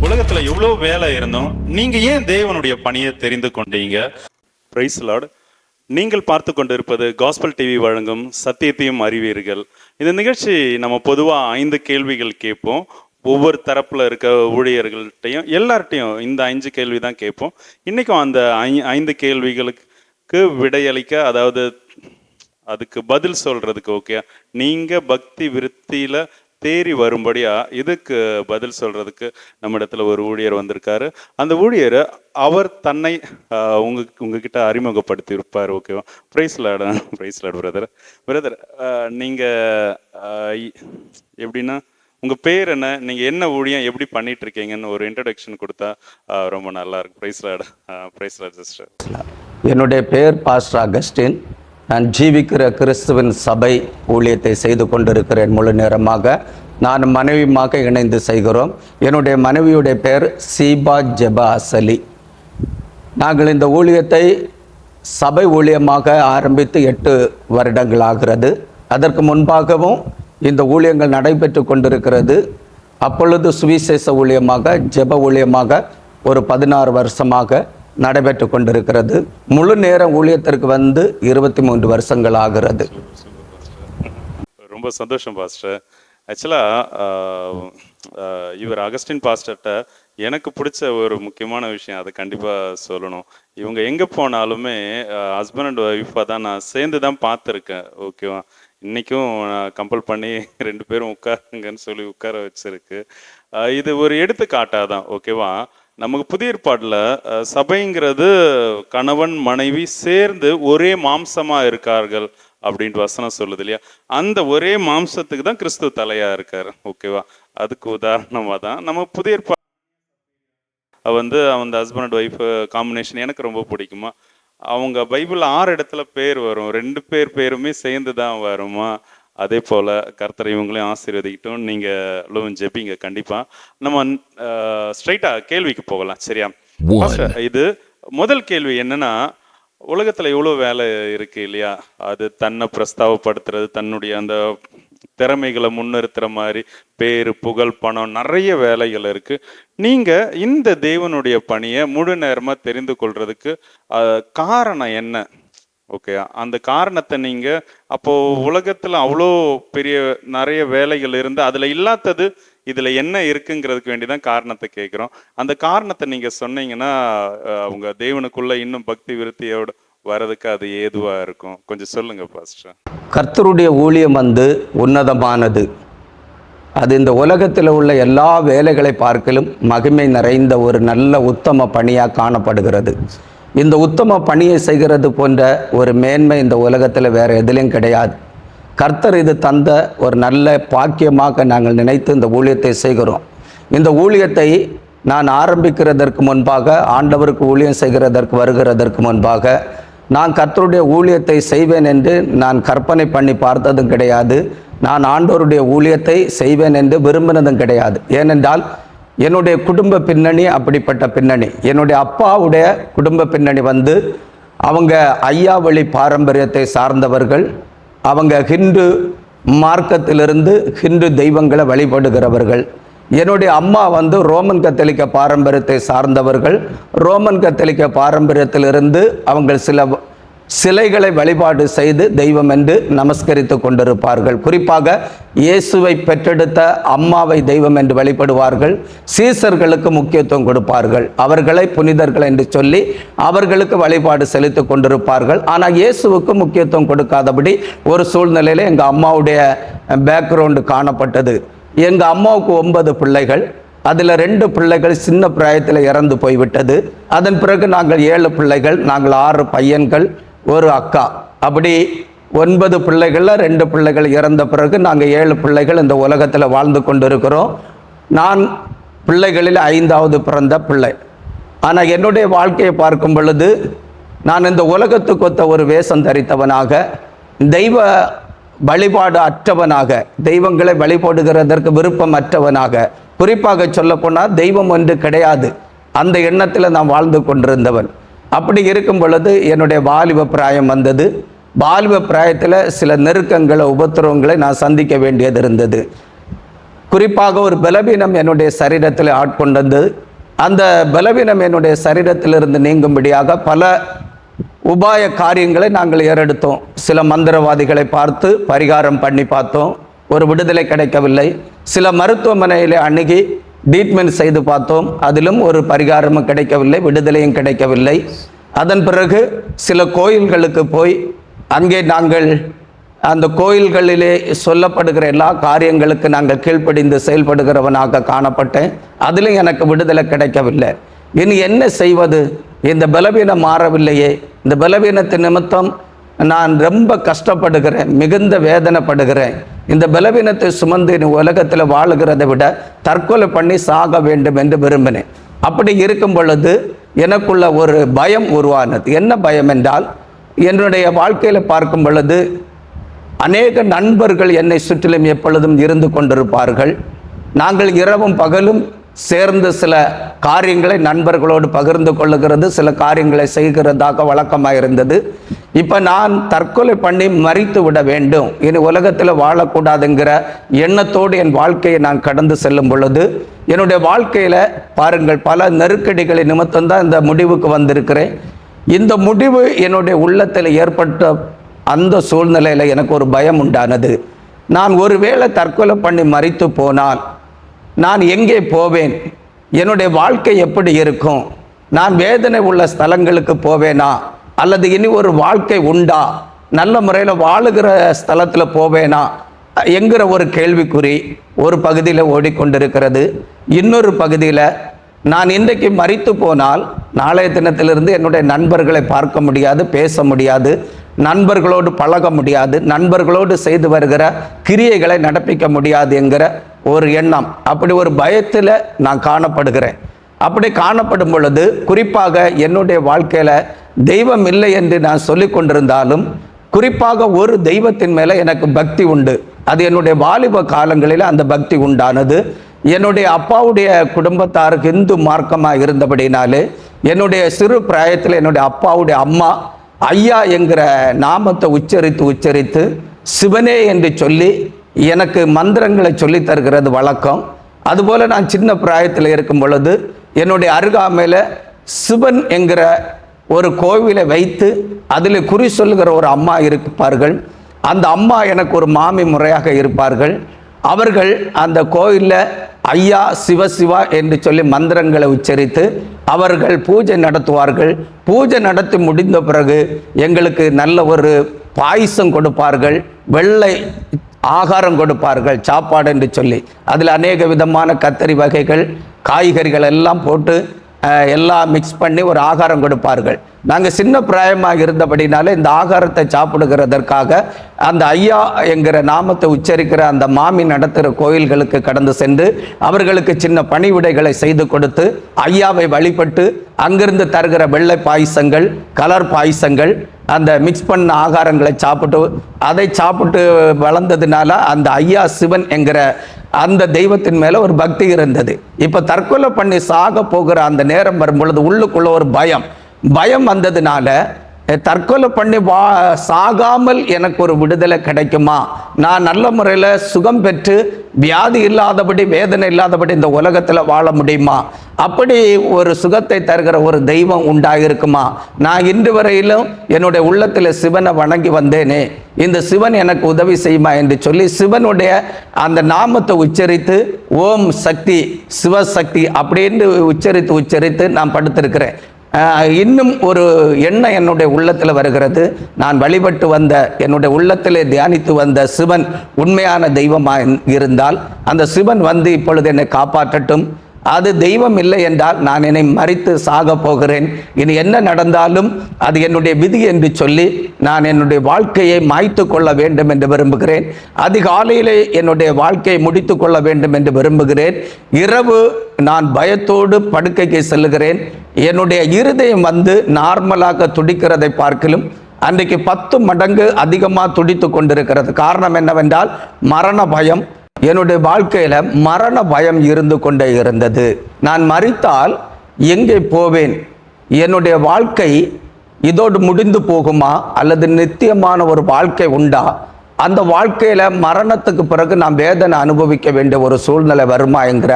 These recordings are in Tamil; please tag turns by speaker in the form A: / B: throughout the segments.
A: உலகத்துல எவ்வளவு வேலை இருந்தோம், நீங்க ஏன் தேவனுடைய பணியை தெரிந்து கொண்டீங்க? Praise Lord. நீங்கள் பார்த்து கொண்டிருப்பது காஸ்பல் டிவி வழங்கும் சத்தியத்தையும் அறிவீர்கள். இந்த நிகழ்ச்சி நம்ம பொதுவாக 5 கேள்விகள் கேட்போம். ஒவ்வொரு தரப்புல இருக்க ஊழியர்கள்ட்டையும் எல்லார்ட்டையும் இந்த 5 கேள்வி தான் கேட்போம். இன்னைக்கும் அந்த 5 கேள்விகளுக்கு விடையளிக்க, அதாவது அதுக்கு பதில் சொல்றதுக்கு, ஓகே, நீங்க பக்தி விருத்தியில தேறி வரும்படியா இதுக்கு பதில் சொல்றதுக்கு நம்ம இடத்துல ஒரு ஊழியர் வந்திருக்காரு. அந்த ஊழியர் அவர் தன்னை உங்ககிட்ட அறிமுகப்படுத்தி இருப்பார். ஓகேவா? Praise Lord. Praise Lord brother. நீங்க எப்படின்னா உங்க பேர் என்ன, நீங்க என்ன ஊழியம் எப்படி பண்ணிட்டு இருக்கீங்கன்னு ஒரு இன்ட்ரடக்ஷன் கொடுத்தா ரொம்ப நல்லா இருக்கும். Praise Lord. Praise Lord sister.
B: என்னுடைய பேர் பாஸ்டர் அகஸ்டின். நான் ஜீவிக்கிற கிறிஸ்துவின் சபை ஊழியத்தை செய்து கொண்டிருக்கிறேன். முழு நேரமாக நான் மனைவியுமாக இணைந்து செய்கிறோம். என்னுடைய மனைவியுடைய பெயர் சீபா ஜெபா அசலி. நாங்கள் இந்த ஊழியத்தை சபை ஊழியமாக ஆரம்பித்து 8 வருடங்கள் ஆகிறது. அதற்கு முன்பாகவும் இந்த ஊழியங்கள் நடைபெற்று கொண்டிருக்கிறது. அப்பொழுது சுவிசேஷ ஊழியமாக, ஜெப ஊழியமாக ஒரு 16 வருஷமாக நடைபெற்று கொண்டிருக்கிறது. முழு நேர ஊழியத்திற்கு வந்து 23 வருஷங்கள் ஆகிறது.
A: ரொம்ப சந்தோஷம் பாஸ்டர். ஆக்சுவலாக இவர் அகஸ்டின் பாஸ்டர்கிட்ட எனக்கு பிடிச்ச ஒரு முக்கியமான விஷயம், அதை கண்டிப்பாக சொல்லணும். இவங்க எங்கே போனாலுமே ஹஸ்பண்ட் அண்ட் ஒய்ஃபாக தான் நான் சேர்ந்து தான் பார்த்துருக்கேன். ஓகேவா? இன்றைக்கும் நான் கம்பல் பண்ணி 2 பேரும் உட்காருங்கன்னு சொல்லி உட்கார வச்சிருக்கு. இது ஒரு எடுத்துக்காட்டாக தான். ஓகேவா? நமக்கு புதிய ஏற்பாட்டில் சபைங்கிறது கணவன் மனைவி சேர்ந்து ஒரே மாம்சமாக இருக்கார்கள் அப்படின்ட்டு வசனம் சொல்லுது இல்லையா? அந்த ஒரே மாம்சத்துக்கு தான் கிறிஸ்துவ தலையாக இருக்கார். ஓகேவா? அதுக்கு உதாரணமாக தான் நம்ம புதிய ஏற்பாடு வந்து அந்த ஹஸ்பண்ட் அண்ட் ஒய்ஃப் காம்பினேஷன் எனக்கு ரொம்ப பிடிக்குமா. அவங்க பைபிள் 6 இடத்துல பேர் வரும், 2 பேருமே சேர்ந்து தான் வருமா. அதே போல் கர்த்தரை இவங்களையும் ஆசீர்வதிக்கிட்டும். நீங்களும் ஜெபிங்க கண்டிப்பாக. நம்ம ஸ்ட்ரைட்டாக கேள்விக்கு போகலாம், சரியா? இது முதல் கேள்வி என்னன்னா, உலகத்தில் எவ்வளோ வேலை இருக்கு இல்லையா? அது தன்னை பிரஸ்தாவப்படுத்துறது, தன்னுடைய அந்த திறமைகளை முன்னிறுத்துற மாதிரி பேர், புகழ், பணம், நிறைய வேலைகள் இருக்கு. நீங்க இந்த தேவனுடைய பணியை முழு நேரமா தெரிந்து கொள்றதுக்கு காரணம் என்ன? ஓகே, அந்த காரணத்தை நீங்க அப்போ உலகத்துல அவ்வளோ பெரிய நிறைய வேலைகள் இருந்து அதுல இல்லாதது இதுல என்ன இருக்குங்கிறதுக்கு வேண்டிதான் காரணத்தை கேட்கிறோம். அந்த காரணத்தை நீங்க சொன்னீங்கன்னா அவங்க தேவனுக்குள்ள இன்னும் பக்தி விருத்தியோட வரதுக்கு அது ஏதுவா இருக்கும். கொஞ்சம் சொல்லுங்க பாஸ்டர்.
B: கர்த்தருடைய ஊழியம் வந்து உன்னதமானது. அது இந்த உலகத்தில் உள்ள எல்லா வேலைகளை பார்க்கலும் மகிமை நிறைந்த ஒரு நல்ல உத்தம பணியாக காணப்படுகிறது. இந்த உத்தம பணியை செய்கிறது போன்ற ஒரு மேன்மை இந்த உலகத்தில் வேறு எதிலையும் கிடையாது. கர்த்தர் இது தந்த ஒரு நல்ல பாக்கியமாக நாங்கள் நினைத்து இந்த ஊழியத்தை செய்கிறோம். இந்த ஊழியத்தை நான் ஆரம்பிக்கிறதற்கு முன்பாக, ஆண்டவருக்கு ஊழியம் செய்கிறதற்கு வருகிறதற்கு முன்பாக, நான் கர்த்தருடைய ஊழியத்தை செய்வேன் என்று நான் கற்பனை பண்ணி பார்த்ததும் கிடையாது. நான் ஆண்டவருடைய ஊழியத்தை செய்வேன் என்று விரும்பினதும் கிடையாது. ஏனென்றால் என்னுடைய குடும்ப பின்னணி அப்படிப்பட்ட பின்னணி. என்னுடைய அப்பாவுடைய குடும்ப பின்னணி வந்து அவங்க ஐயா வழி பாரம்பரியத்தை சார்ந்தவர்கள். அவங்க ஹிந்து மார்க்கத்திலிருந்து ஹிந்து தெய்வங்களை வழிபடுகிறவர்கள். என்னுடைய அம்மா வந்து ரோமன் கத்தோலிக்க பாரம்பரியத்தை சார்ந்தவர்கள். ரோமன் கத்தோலிக்க பாரம்பரியத்திலிருந்து அவங்க சில சிலைகளை வழிபாடு செய்து தெய்வம் என்று நமஸ்கரித்து கொண்டிருப்பார்கள். குறிப்பாக இயேசுவை பெற்றெடுத்த அம்மாவை தெய்வம் என்று வழிபடுவார்கள். சீசர்களுக்கு முக்கியத்துவம் கொடுப்பார்கள். அவர்களை புனிதர்கள் என்று சொல்லி அவர்களுக்கு வழிபாடு செலுத்தி கொண்டிருப்பார்கள். ஆனால் இயேசுவுக்கு முக்கியத்துவம் கொடுக்காதபடி ஒரு சூழ்நிலையில் எங்கள் அம்மாவுடைய பேக்ரவுண்டு காணப்பட்டது. எங்கள் அம்மாவுக்கு 9 பிள்ளைகள். அதில் 2 பிள்ளைகள் சின்ன பிராயத்தில் இறந்து போய்விட்டது. அதன் பிறகு நாங்கள் 7 பிள்ளைகள். நாங்கள் 6 பையன்கள், ஒரு அக்கா. அப்படி 9 பிள்ளைகளில் 2 பிள்ளைகள் இறந்த பிறகு நாங்கள் 7 பிள்ளைகள் இந்த உலகத்தில் வாழ்ந்து கொண்டிருக்கிறோம். நான் பிள்ளைகளில் 5வது பிறந்த பிள்ளை. ஆனால் என்னுடைய வாழ்க்கையை பார்க்கும் பொழுது நான் இந்த உலகத்துக்கு ஒத்த ஒரு வேஷம் தரித்தவனாக, தெய்வ வழிபாடு அற்றவனாக, தெய்வங்களை வழிபடுகிறதற்கு விருப்பம் அற்றவனாக, குறிப்பாக சொல்லப்போனால் தெய்வம் ஒன்று கிடையாது அந்த எண்ணத்தில் நான் வாழ்ந்து கொண்டிருந்தவன். அப்படி இருக்கும் பொழுது என்னுடைய வாலிப பிராயம் வந்தது. பால்வ பிராயத்தில் சில நெருக்கங்களை, உபத்திரவங்களை நான் சந்திக்க வேண்டியது இருந்தது. குறிப்பாக ஒரு பலவீனம் என்னுடைய சரீரத்தில் ஆட்கொண்டது. அந்த பலவீனம் என்னுடைய சரீரத்திலிருந்து நீங்கும்படியாக பல உபாய காரியங்களை நாங்கள் ஏறெடுத்தோம். சில மந்திரவாதிகளை பார்த்து பரிகாரம் பண்ணி பார்த்தோம், ஒரு விடுதலை கிடைக்கவில்லை. சில மருத்துவமனையில் அணுகி ட்ரீட்மெண்ட் செய்து பார்த்தோம், அதிலும் ஒரு பரிகாரமும் கிடைக்கவில்லை, விடுதலையும் கிடைக்கவில்லை. அதன் பிறகு சில கோயில்களுக்கு போய் அங்கே நாங்கள் அந்த கோயில்களிலே சொல்லப்படுகிற எல்லா காரியங்களுக்கு நாங்கள் கீழ்ப்படிந்து செயல்படுகிறவனாக காணப்பட்டேன். அதிலும் எனக்கு விடுதலை கிடைக்கவில்லை. இனி என்ன செய்வது? இந்த பலவீனம் மாறவில்லையே. இந்த பலவீனத்தின் நிமித்தம் நான் ரொம்ப கஷ்டப்படுகிறேன், மிகுந்த வேதனைப்படுகிறேன். இந்த பலவீனத்தை சுமந்து உலகத்தில் வாழுகிறதை விட தற்கொலை பண்ணி சாக வேண்டும் என்று விரும்பினேன். அப்படி இருக்கும் பொழுது எனக்குள்ள ஒரு பயம் உருவானது. என்ன பயம் என்றால், என்னுடைய வாழ்க்கையில் பார்க்கும் பொழுது அநேக நண்பர்கள் என்னை சுற்றிலும் எப்பொழுதும் இருந்து கொண்டிருப்பார்கள். நாங்கள் இரவும் பகலும் சேர்ந்து சில காரியங்களை நண்பர்களோடு பகிர்ந்து கொள்ளுகிறது, சில காரியங்களை செய்கிறதாக வழக்கமாக இருந்தது. இப்போ நான் தற்கொலை பண்ணி மரித்து விட வேண்டும், இனி உலகத்தில் வாழக்கூடாதுங்கிற எண்ணத்தோடு என் வாழ்க்கையை நான் கடந்து செல்லும் பொழுது என்னுடைய வாழ்க்கையில் பாருங்கள், பல நெருக்கடிகளை நிமித்தம்தான் இந்த முடிவுக்கு வந்திருக்கிறேன். இந்த முடிவு என்னுடைய உள்ளத்தில் ஏற்பட்ட அந்த சூழ்நிலையில் எனக்கு ஒரு பயம் உண்டானது. நான் ஒருவேளை தற்கொலை பண்ணி மரித்து போனால் நான் எங்கே போவேன்? என்னுடைய வாழ்க்கை எப்படி இருக்கும்? நான் வேதனை உள்ள ஸ்தலங்களுக்கு போவேனா, அல்லது இனி ஒரு வாழ்க்கை உண்டா, நல்ல முறையில் வாழுகிற ஸ்தலத்தில் போவேனா என்கிற ஒரு கேள்விக்குறி ஒரு பகுதியில் ஓடிக்கொண்டிருக்கிறது. இன்னொரு பகுதியில் நான் இன்றைக்கு மரித்து போனால் நாளைய தினத்திலிருந்து என்னுடைய நண்பர்களை பார்க்க முடியாது, பேச முடியாது, நண்பர்களோடு பழக முடியாது, நண்பர்களோடு செய்து வருகிற கிரியைகளை நடப்பிக்க முடியாது என்கிற ஒரு எண்ணம். அப்படி ஒரு பயத்தில் நான் காணப்படுகிறேன். அப்படி காணப்படும் பொழுது குறிப்பாக என்னுடைய வாழ்க்கையில் தெய்வம் இல்லை என்று நான் சொல்லி கொண்டிருந்தாலும் குறிப்பாக ஒரு தெய்வத்தின் மேலே எனக்கு பக்தி உண்டு. அது என்னுடைய வாலிப காலங்களில் அந்த பக்தி உண்டானது. என்னுடைய அப்பாவுடைய குடும்பத்தாருக்கு இந்து மார்க்கமாக இருந்தபடினாலே என்னுடைய சிறு பிராயத்தில் என்னுடைய அப்பாவுடைய அம்மா ஐயா என்கிற நாமத்தை உச்சரித்து சிவனே என்று சொல்லி எனக்கு மந்திரங்களை சொல்லி தருகிறது வழக்கம். அதுபோல் நான் சின்ன பிராயத்தில் இருக்கும் பொழுது என்னுடைய அருகாமையில் சிவன் என்கிற ஒரு கோவிலை வைத்து அதில் குறி சொல்லுகிற ஒரு அம்மா இருப்பார்கள். அந்த அம்மா எனக்கு ஒரு மாமி முறையாக இருப்பார்கள். அவர்கள் அந்த கோயிலில் ஐயா சிவசிவா என்று சொல்லி மந்திரங்களை உச்சரித்து அவர்கள் பூஜை நடத்துவார்கள். பூஜை நடத்தி முடிந்த பிறகு எங்களுக்கு நல்ல ஒரு பாயசம் கொடுப்பார்கள், வெள்ளை ஆகாரம் கொடுப்பார்கள், சாப்பாடு என்று சொல்லி. அதில் அநேக விதமான கத்தரி வகைகள், காய்கறிகள் எல்லாம் போட்டு எல்லாம் மிக்ஸ் பண்ணி ஒரு ஆகாரம் கொடுப்பார்கள். நாங்கள் சின்ன பிராயமாக இருந்தபடினாலே இந்த ஆகாரத்தை சாப்பிடுகிறதற்காக அந்த ஐயா என்கிற நாமத்தை உச்சரிக்கிற அந்த மாமி நடத்துகிற கோயில்களுக்கு கடந்து சென்று அவர்களுக்கு சின்ன பணிவிடைகளை செய்து கொடுத்து ஐயாவை வழிபட்டு அங்கிருந்து தருகிற வெள்ளை பாயசங்கள், கலர் பாயசங்கள், அந்த மிக்ஸ் பண்ண ஆகாரங்களை அதை சாப்பிட்டு வளர்ந்ததுனால அந்த ஐயா சிவன் என்கிற அந்த தெய்வத்தின் மேலே ஒரு பக்தி இருந்தது. இப்போ தற்கொலை பண்ணி சாக போகிற அந்த நேரம் வரும் பொழுது உள்ளுக்குள்ள ஒரு பயம் வந்ததுனால தற்கொலை பண்ணி சாகாமல் எனக்கு ஒரு விடுதலை கிடைக்குமா, நான் நல்ல முறையில் சுகம் பெற்று வியாதி இல்லாதபடி வேதனை இல்லாதபடி இந்த உலகத்தில் வாழ முடியுமா, அப்படி ஒரு சுகத்தை தருகிற ஒரு தெய்வம் உண்டாகிருக்குமா, நான் இன்று வரையிலும் என்னுடைய உள்ளத்தில் சிவனை வணங்கி வந்தேனே, இந்த சிவன் எனக்கு உதவி செய்யுமா என்று சொல்லி சிவனுடைய அந்த நாமத்தை உச்சரித்து ஓம் சக்தி சிவசக்தி அப்படின்னு உச்சரித்து நான் படுத்திருக்கிறேன். இன்னும் ஒரு எண்ணம் என்னுடைய உள்ளத்தில் வருகிறது. நான் வழிபட்டு வந்த என்னுடைய உள்ளத்திலே தியானித்து வந்த சிவன் உண்மையான தெய்வமாக இருந்தால் அந்த சிவன் வந்து இப்பொழுது என்னை காப்பாற்றட்டும். அது தெய்வம் இல்லை என்றால் நான் என்னை மரித்து சாக போகிறேன். இனி என்ன நடந்தாலும் அது என்னுடைய விதி என்று சொல்லி நான் என்னுடைய வாழ்க்கையை மாய்த்து கொள்ள வேண்டும் என்று விரும்புகிறேன். அதிகாலையிலே என்னுடைய வாழ்க்கையை முடித்து கொள்ள வேண்டும் என்று விரும்புகிறேன். இரவு நான் பயத்தோடு படுக்கைக்கு செல்லுகிறேன். என்னுடைய இருதயம் வந்து நார்மலாக துடிக்கிறதை பார்க்கலும் அன்றைக்கு 10 மடங்கு அதிகமாக துடித்து கொண்டிருக்கிறது. காரணம் என்னவென்றால் மரண பயம். என்னுடைய வாழ்க்கையில் மரண பயம் இருந்து கொண்டே இருந்தது. நான் மரித்தால் எங்கே போவேன்? என்னுடைய வாழ்க்கை இதோடு முடிந்து போகுமா அல்லது நித்தியமான ஒரு வாழ்க்கை உண்டா, அந்த வாழ்க்கையில மரணத்துக்கு பிறகு நான் வேதனை அனுபவிக்க வேண்டிய ஒரு சூழ்நிலை வருமா என்கிற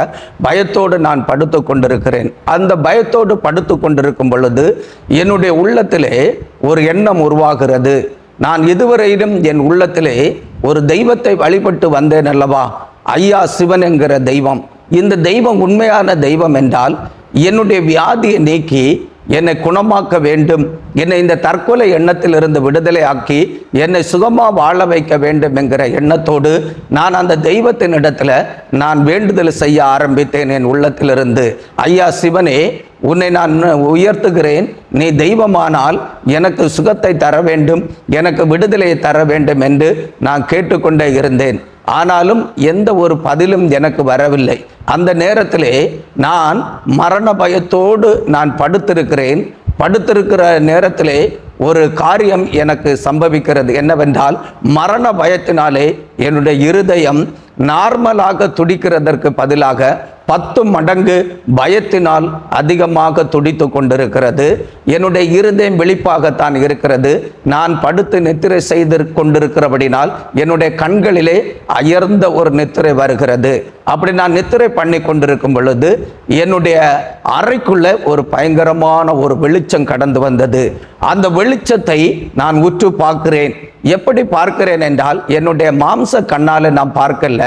B: பயத்தோடு நான் படுத்து கொண்டிருக்கிறேன். அந்த பயத்தோடு படுத்து கொண்டிருக்கும் பொழுது என்னுடைய உள்ளத்திலே ஒரு எண்ணம் உருவாகிறது. நான் இதுவரையிலும் என் உள்ளத்திலே ஒரு தெய்வத்தை வழிபட்டு வந்தேன் அல்லவா, ஐயா சிவன் என்கிற தெய்வம். இந்த தெய்வம் உண்மையான தெய்வம் என்றால் என்னுடைய வியாதியை நீக்கி என்னை குணமாக்க வேண்டும், என்னை இந்த தற்கொலை எண்ணத்திலிருந்து விடுதலை ஆக்கி என்னை சுகமாக வாழ வைக்க வேண்டும் என்கிற எண்ணத்தோடு நான் அந்த தெய்வத்தின் இடத்துல நான் வேண்டுதல் செய்ய ஆரம்பித்தேன். என் உள்ளத்திலிருந்து, ஐயா சிவனே, உன்னை நான் உயர்த்துகிறேன், நீ தெய்வமானால் எனக்கு சுகத்தை தர வேண்டும், எனக்கு விடுதலையை தர வேண்டும் என்று நான் கேட்டுக்கொண்டே இருந்தேன். ஆனாலும் எந்த ஒரு பதிலும் எனக்கு வரவில்லை. அந்த நேரத்திலே நான் மரண பயத்தோடு நான் படுத்திருக்கிறேன். படுத்திருக்கிற நேரத்திலே ஒரு காரியம் எனக்கு சம்பவிக்கிறது. என்னவென்றால், மரண பயத்தினாலே என்னுடைய இருதயம் நார்மலாக துடிக்கிறதற்கு பதிலாக 10 மடங்கு பயத்தினால் அதிகமாக துடித்து கொண்டிருக்கிறது. என்னுடைய இருதயம் வெளிப்பாகத்தான் இருக்கிறது. நான் படுத்து நித்திரை செய்து கொண்டிருக்கிறபடினால் என்னுடைய கண்களிலே அயர்ந்த ஒரு நித்திரை வருகிறது. அப்படி நான் நித்திரை பண்ணி கொண்டிருக்கும் பொழுது என்னுடைய அறைக்குள்ள ஒரு பயங்கரமான ஒரு வெளிச்சம் கடந்து வந்தது. அந்த வெளிச்சத்தை நான் உற்று பார்க்கிறேன். எப்படி பார்க்கிறேன் என்றால், என்னுடைய மாம்ச கண்ணால நான் பார்க்கல,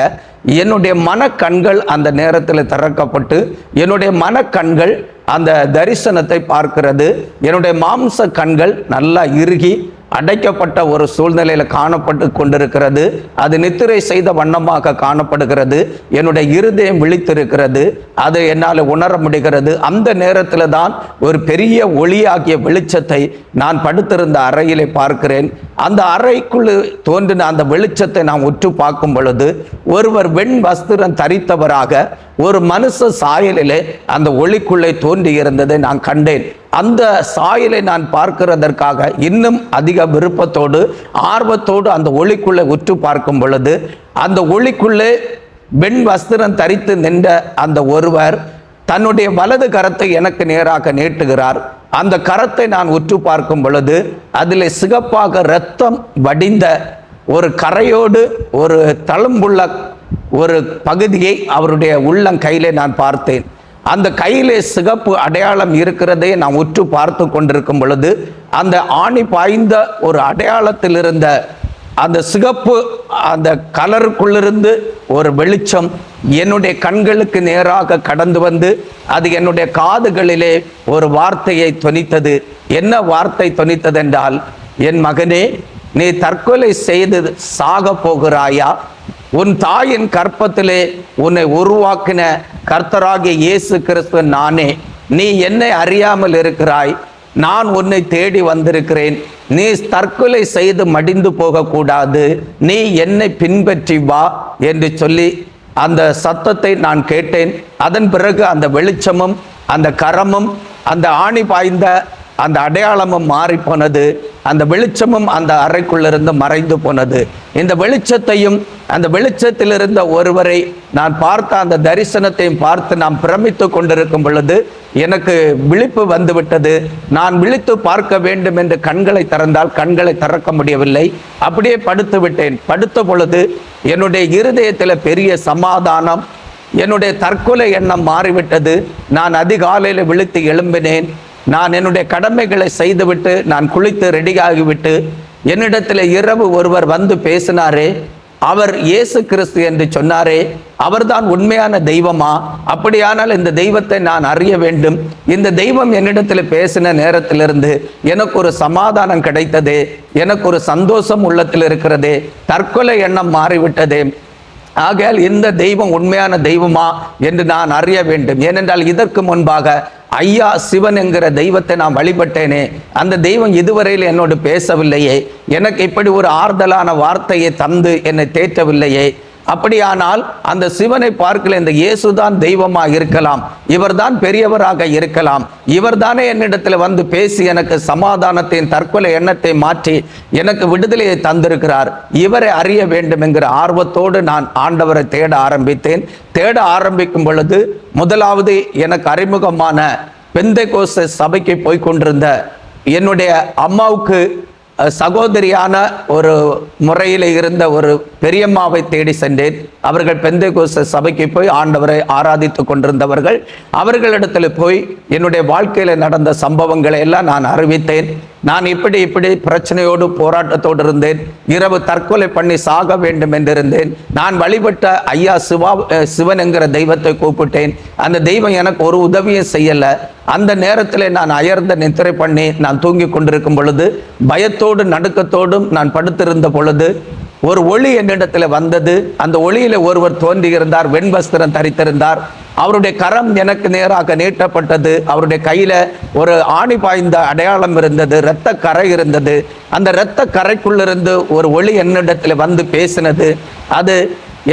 B: என்னுடைய மனக்கண்கள் அந்த நேரத்தில் திறக்கப்பட்டு என்னுடைய மனக்கண்கள் அந்த தரிசனத்தை பார்க்கிறது. என்னுடைய மாம்ச கண்கள் நல்லா இறுகி அடைக்கப்பட்ட ஒரு சூழ்நிலையில் காணப்பட்டு கொண்டிருக்கிறது. அது நித்திரை செய்த வண்ணமாக காணப்படுகிறது. என்னுடைய இருதயம் விழித்திருக்கிறது. அது என்னால் உணர முடிகிறது. அந்த நேரத்தில் தான் ஒரு பெரிய ஒளியாகிய வெளிச்சத்தை நான் படுத்திருந்த அறையிலே பார்க்கிறேன். அந்த அறைக்குள் தோன்றின அந்த வெளிச்சத்தை நான் உற்று பார்க்கும் பொழுது ஒருவர் வெண் வஸ்திரம் தரித்தவராக ஒரு மனுஷ சாயலிலே அந்த ஒளிக்குள்ளே தோன்றி இருந்ததை நான் கண்டேன். அந்த சாயலை நான் பார்க்கிறதற்காக இன்னும் அதிக விருப்பத்தோடு ஆர்வத்தோடு அந்த ஒளிக்குள்ளே உற்று பார்க்கும் பொழுது அந்த ஒளிக்குள்ளே வெண் வஸ்திரம் தரித்து நின்ற அந்த ஒருவர் தன்னுடைய வலது கரத்தை எனக்கு நேராக நீட்டுகிறார். அந்த கரத்தை நான் உற்று பார்க்கும் பொழுது அதில் சிகப்பாக இரத்தம் வடிந்த ஒரு கரையோடு ஒரு தழும்புள்ள ஒரு பகுதியை அவருடைய உள்ளங்கையிலே நான் பார்த்தேன். அந்த கையிலே சிகப்பு அடையாளம் இருக்கிறதே நான் உற்று பார்த்து கொண்டிருக்கும் பொழுது அந்த ஆணி பாய்ந்த ஒரு அடையாளத்தில் இருந்த அந்த சிகப்பு அந்த கலருக்குள்ளிருந்து ஒரு வெளிச்சம் என்னுடைய கண்களுக்கு நேராக கடந்து வந்து அது என்னுடைய காதுகளிலே ஒரு வார்த்தையை தொனித்தது. என்ன வார்த்தை தொனித்தது என்றால், என் மகனே, நீ தற்கொலை செய்து சாக போகிறாயா? உன் தாயின் கற்பத்திலே உன்னை உருவாக்கின கர்த்தராகிய இயேசு கிறிஸ்து நானே. நீ என்னை அறியாமல் இருக்கிறாய். நான் உன்னை தேடி வந்திருக்கிறேன். நீ தற்கொலை செய்து மடிந்து போகக்கூடாது. நீ என்னை பின்பற்றி வா என்று சொல்லி அந்த சத்தத்தை நான் கேட்டேன். அதன் பிறகு அந்த வெளிச்சமும் அந்த கரமும் அந்த ஆணி பாய்ந்த அந்த அடையாளமும் மாறி போனது. அந்த வெளிச்சமும் அந்த அறைக்குள்ளிருந்து மறைந்து போனது. இந்த வெளிச்சத்தையும் அந்த வெளிச்சத்தில் இருந்த ஒருவரை நான் பார்த்த அந்த தரிசனத்தையும் பார்த்து நான் பிரமித்து கொண்டிருக்கும் பொழுது எனக்கு விழிப்பு வந்துவிட்டது. நான் விழித்து பார்க்க வேண்டும் என்று கண்களை திறந்தால் கண்களை திறக்க முடியவில்லை. அப்படியே படுத்து விட்டேன். படுத்த பொழுது என்னுடைய இருதயத்தில் பெரிய சமாதானம், என்னுடைய தற்கொலை எண்ணம் மாறிவிட்டது. நான் அதிகாலையில் விழித்து எழும்பினேன். நான் என்னுடைய கடமைகளை செய்துவிட்டு நான் குளித்து ரெடியாகிவிட்டு என்னிடத்தில் இரவு ஒருவர் வந்து பேசினாரே, அவர் இயேசு கிறிஸ்து என்று சொன்னாரே, அவர்தான் உண்மையான தெய்வமா? அப்படியானால் இந்த தெய்வத்தை நான் அறிய வேண்டும். இந்த தெய்வம் என்னிடத்தில் பேசின நேரத்திலிருந்து எனக்கு ஒரு சமாதானம் கிடைத்ததே, எனக்கு ஒரு சந்தோஷம் உள்ளத்தில் இருக்கிறதே, தற்கொலை எண்ணம் மாறிவிட்டதே. ஆகையால் இந்த தெய்வம் உண்மையான தெய்வமா என்று நான் அறிய வேண்டும். ஏனென்றால் இதற்கு முன்பாக ஐயா சிவன் என்கிற தெய்வத்தை நான் வழிபட்டேனே, அந்த தெய்வம் இதுவரையில் என்னோடு பேசவில்லையே, எனக்கு இப்படி ஒரு ஆறுதலான வார்த்தையை தந்து என்னை தேற்றவில்லையே. அப்படியானால் அந்த சிவனை பார்க்கல இந்த இயேசுதான் தெய்வமாக இருக்கலாம், இவர்தான் பெரியவராக இருக்கலாம், இவர்தானே என்னிடத்தில் வந்து பேசி எனக்கு சமாதானத்தின் தற்கொலை எண்ணத்தை மாற்றி எனக்கு விடுதலையை தந்திருக்கிறார், இவரை அறிய வேண்டும் என்கிற ஆர்வத்தோடு நான் ஆண்டவரை தேட ஆரம்பித்தேன். தேட ஆரம்பிக்கும் பொழுது முதலாவது எனக்கு அறிமுகமான பெந்தைகோஸ்தே சபைக்கு போய்கொண்டிருந்த என்னுடைய அம்மாவுக்கு சகோதரியான ஒரு முறையில் இருந்த ஒரு பெரியம்மாவை தேடி சென்றேன். அவர்கள் பெந்தேகோஸ்தே சபைக்கு போய் ஆண்டவரை ஆராதித்து கொண்டிருந்தவர்கள். அவர்களிடத்தில் போய் என்னுடைய வாழ்க்கையில் நடந்த சம்பவங்களை எல்லாம் நான் அறிவித்தேன். நான் இப்படி பிரச்சனையோடு போராட்டத்தோடு இருந்தேன். இரவு தற்கொலை பண்ணி சாக வேண்டும் என்றிருந்தேன். நான் வழிபட்ட ஐயா சிவன் என்கிற தெய்வத்தை கூப்பிட்டேன். அந்த தெய்வம் எனக்கு ஒரு உதவியும் செய்யலை. அந்த நேரத்தில் நான் அயர்ந்த நித்திரை பண்ணி நான் தூங்கி கொண்டிருக்கும் பொழுது, பயத்தோடு நடுக்கத்தோடும் நான் படுத்திருந்த பொழுது ஒரு ஒளி என்னிடத்தில் வந்தது. அந்த ஒளியில ஒருவர் தோன்றியிருந்தார். வெண்வஸ்திரம் தரித்திருந்தார். அவருடைய கரம் எனக்கு நேராக நீட்டப்பட்டது. அவருடைய கையில ஒரு ஆணி பாய்ந்த அடையாளம் இருந்தது. இரத்த கரை இருந்தது. அந்த இரத்த கரைக்குள்ளிருந்து ஒரு ஒளி என்னிடத்தில் வந்து பேசினது. அது,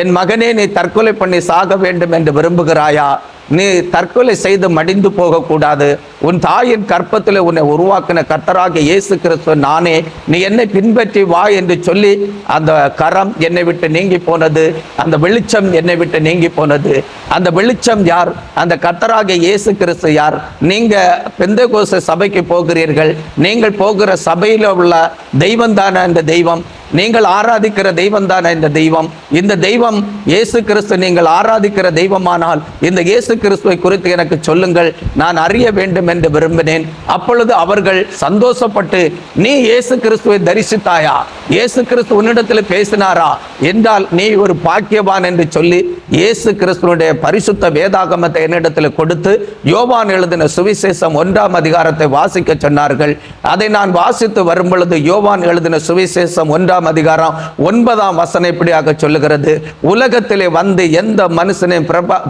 B: என் மகனே, நீ தற்கொலை பண்ணி சாக வேண்டும் என்று விரும்புகிறாயா? நீ தற்கொலை செய்து மடிந்து போகக்கூடாது. உன் தாயின் கற்பத்தில் உன்னை உருவாக்கின கர்த்தராகிய இயேசு கிறிஸ்து நானே. நீ என்னை பின்பற்றி வா என்று சொல்லி அந்த கரம் என்னை விட்டு நீங்கி போனது. அந்த வெளிச்சம் என்னை விட்டு நீங்கி போனது. அந்த வெளிச்சம் யார்? அந்த கர்த்தராகிய இயேசு கிறிஸ்து யார்? நீங்க பெந்தேகோஸ்தே சபைக்கு போகிறீர்கள். நீங்கள் போகிற சபையில் உள்ள தெய்வம் தானே அந்த தெய்வம்? நீங்கள் ஆராதிக்கிற தெய்வம் தானே இந்த தெய்வம்? இந்த தெய்வம் இயேசு கிறிஸ்து நீங்கள் ஆராதிக்கிற தெய்வமானால் இந்த இயேசு கிறிஸ்துவை குறித்து எனக்கு சொல்லுங்கள், நான் அறிய வேண்டும் என்று விரும்பினேன். அப்பொழுது அவர்கள் சந்தோஷப்பட்டு, நீ இயேசு கிறிஸ்துவை தரிசித்தாயா? இயேசு கிறிஸ்து உன்னிடத்தில் பேசினாரா என்றால் நீ ஒரு பாக்கியவான் என்று சொல்லி இயேசு கிறிஸ்துவனுடைய பரிசுத்த வேதாகமத்தை என்னிடத்தில் கொடுத்து யோவான் எழுதின சுவிசேஷம் 1ஆம் அதிகாரத்தை வாசிக்க சொன்னார்கள். அதை நான் வாசித்து வரும் பொழுது யோவான் எழுதின சுவிசேஷம் 1ஆம் அதிகாரம் 9ஆம் வசனம் இப்படியாக சொல்லுகிறது, உலகத்திலே வந்து எந்த மனுஷனை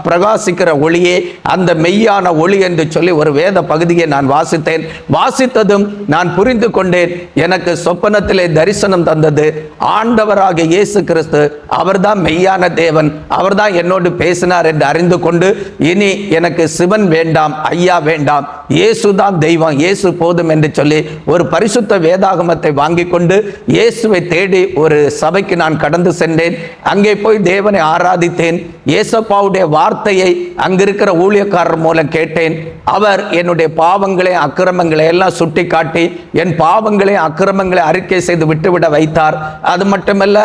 B: பிரகாசிக்கிற ஒளியே அந்த மெய்யான ஒளி என்று சொல்லி ஒரு வேத பகுதியை நான் வாசித்தேன். வாசித்ததும் நான் புரிந்து கொண்டேன். எனக்கு சொப்பனத்திலே தரிசனம் தந்தது ஆண்டவராகிய இயேசு கிறிஸ்து. அவர்தான் மெய்யான தேவன். அவர்தான் என்னோடு பேசினார் என்று அறிந்து கொண்டு, இனி எனக்கு சிவன் வேண்டாம், ஐயா வேண்டாம், இயேசுதான் தெய்வம், இயேசு போதும் என்று சொல்லி ஒரு பரிசுத்த வேதாகமத்தை வாங்கி கொண்டு இயேசுவை தேடி ஒரு சபைக்கு நான் கடந்து சென்றேன். அங்கே போய் தேவனை ஆராதித்தேன். இயேசப்பாவுடைய வார்த்தையை அங்கிருக்கிற ஊழியக்காரர் மூலம் கேட்டேன். அவர் என்னுடைய பாவங்களை அக்கிரமங்களை எல்லாம் சுட்டி காட்டி என் பாவங்களை அக்கிரமங்களை அறிக்கை செய்து விட்டுவிட வைத்தார். அது மட்டுமல்ல,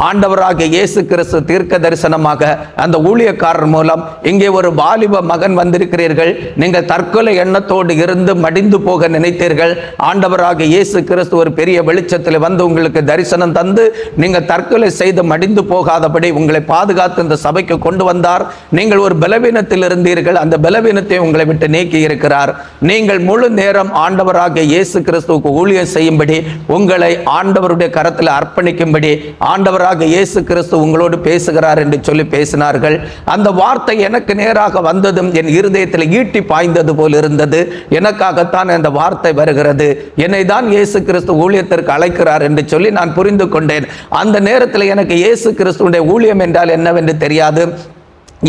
B: ஆண்டவராகிய இயேசு கிறிஸ்து தீர்க்க தரிசனமாக அந்த ஊழியக்காரர் மூலம், இங்கே ஒரு வாலிப மகன் வந்திருக்கிறீர்கள், நீங்கள் தற்கொலை எண்ணத்தோடு இருந்து மடிந்து போக நினைத்தீர்கள். ஆண்டவராகிய இயேசு கிறிஸ்து ஒரு பெரிய வெளிச்சத்தில் வந்து உங்களுக்கு தரிசனம் தந்து நீங்கள் தற்கொலை செய்து மடிந்து போகாதபடி உங்களை பாதுகாத்து இந்த சபைக்கு கொண்டு வந்தார். நீங்கள் ஒரு பலவீனத்தில் இருந்தீர்கள், அந்த பலவீனத்தை உங்களை விட்டு நீக்கி இருக்கிறார். நீங்கள் முழு நேரம் ஆண்டவராகிய இயேசு கிறிஸ்துவுக்கு ஊழியம் செய்யும்படி, உங்களை ஆண்டவருடைய கரத்தில் அர்ப்பணிக்கும்படி ஆண்டவராகிய இயேசு கிறிஸ்து உங்களோடு பேசுகிறார் என்று சொல்லி பேசினார்கள். அந்த வார்த்தை எனக்கு நேராக வந்ததும் என் இருதயத்தில் ஈட்டி பாய்ந்தது போல் இருந்தது. எனக்காகத்தான் அந்த வார்த்தை வருகிறது, என்னை தான் இயேசு கிறிஸ்து ஊழியத்திற்கு அழைக்கிறார் என்று சொல்லி நான் புரிந்து கொண்டேன். அந்த நேரத்தில் எனக்கு இயேசு கிறிஸ்துவுடைய ஊழியம் என்றால் என்னவென்று தெரியாது.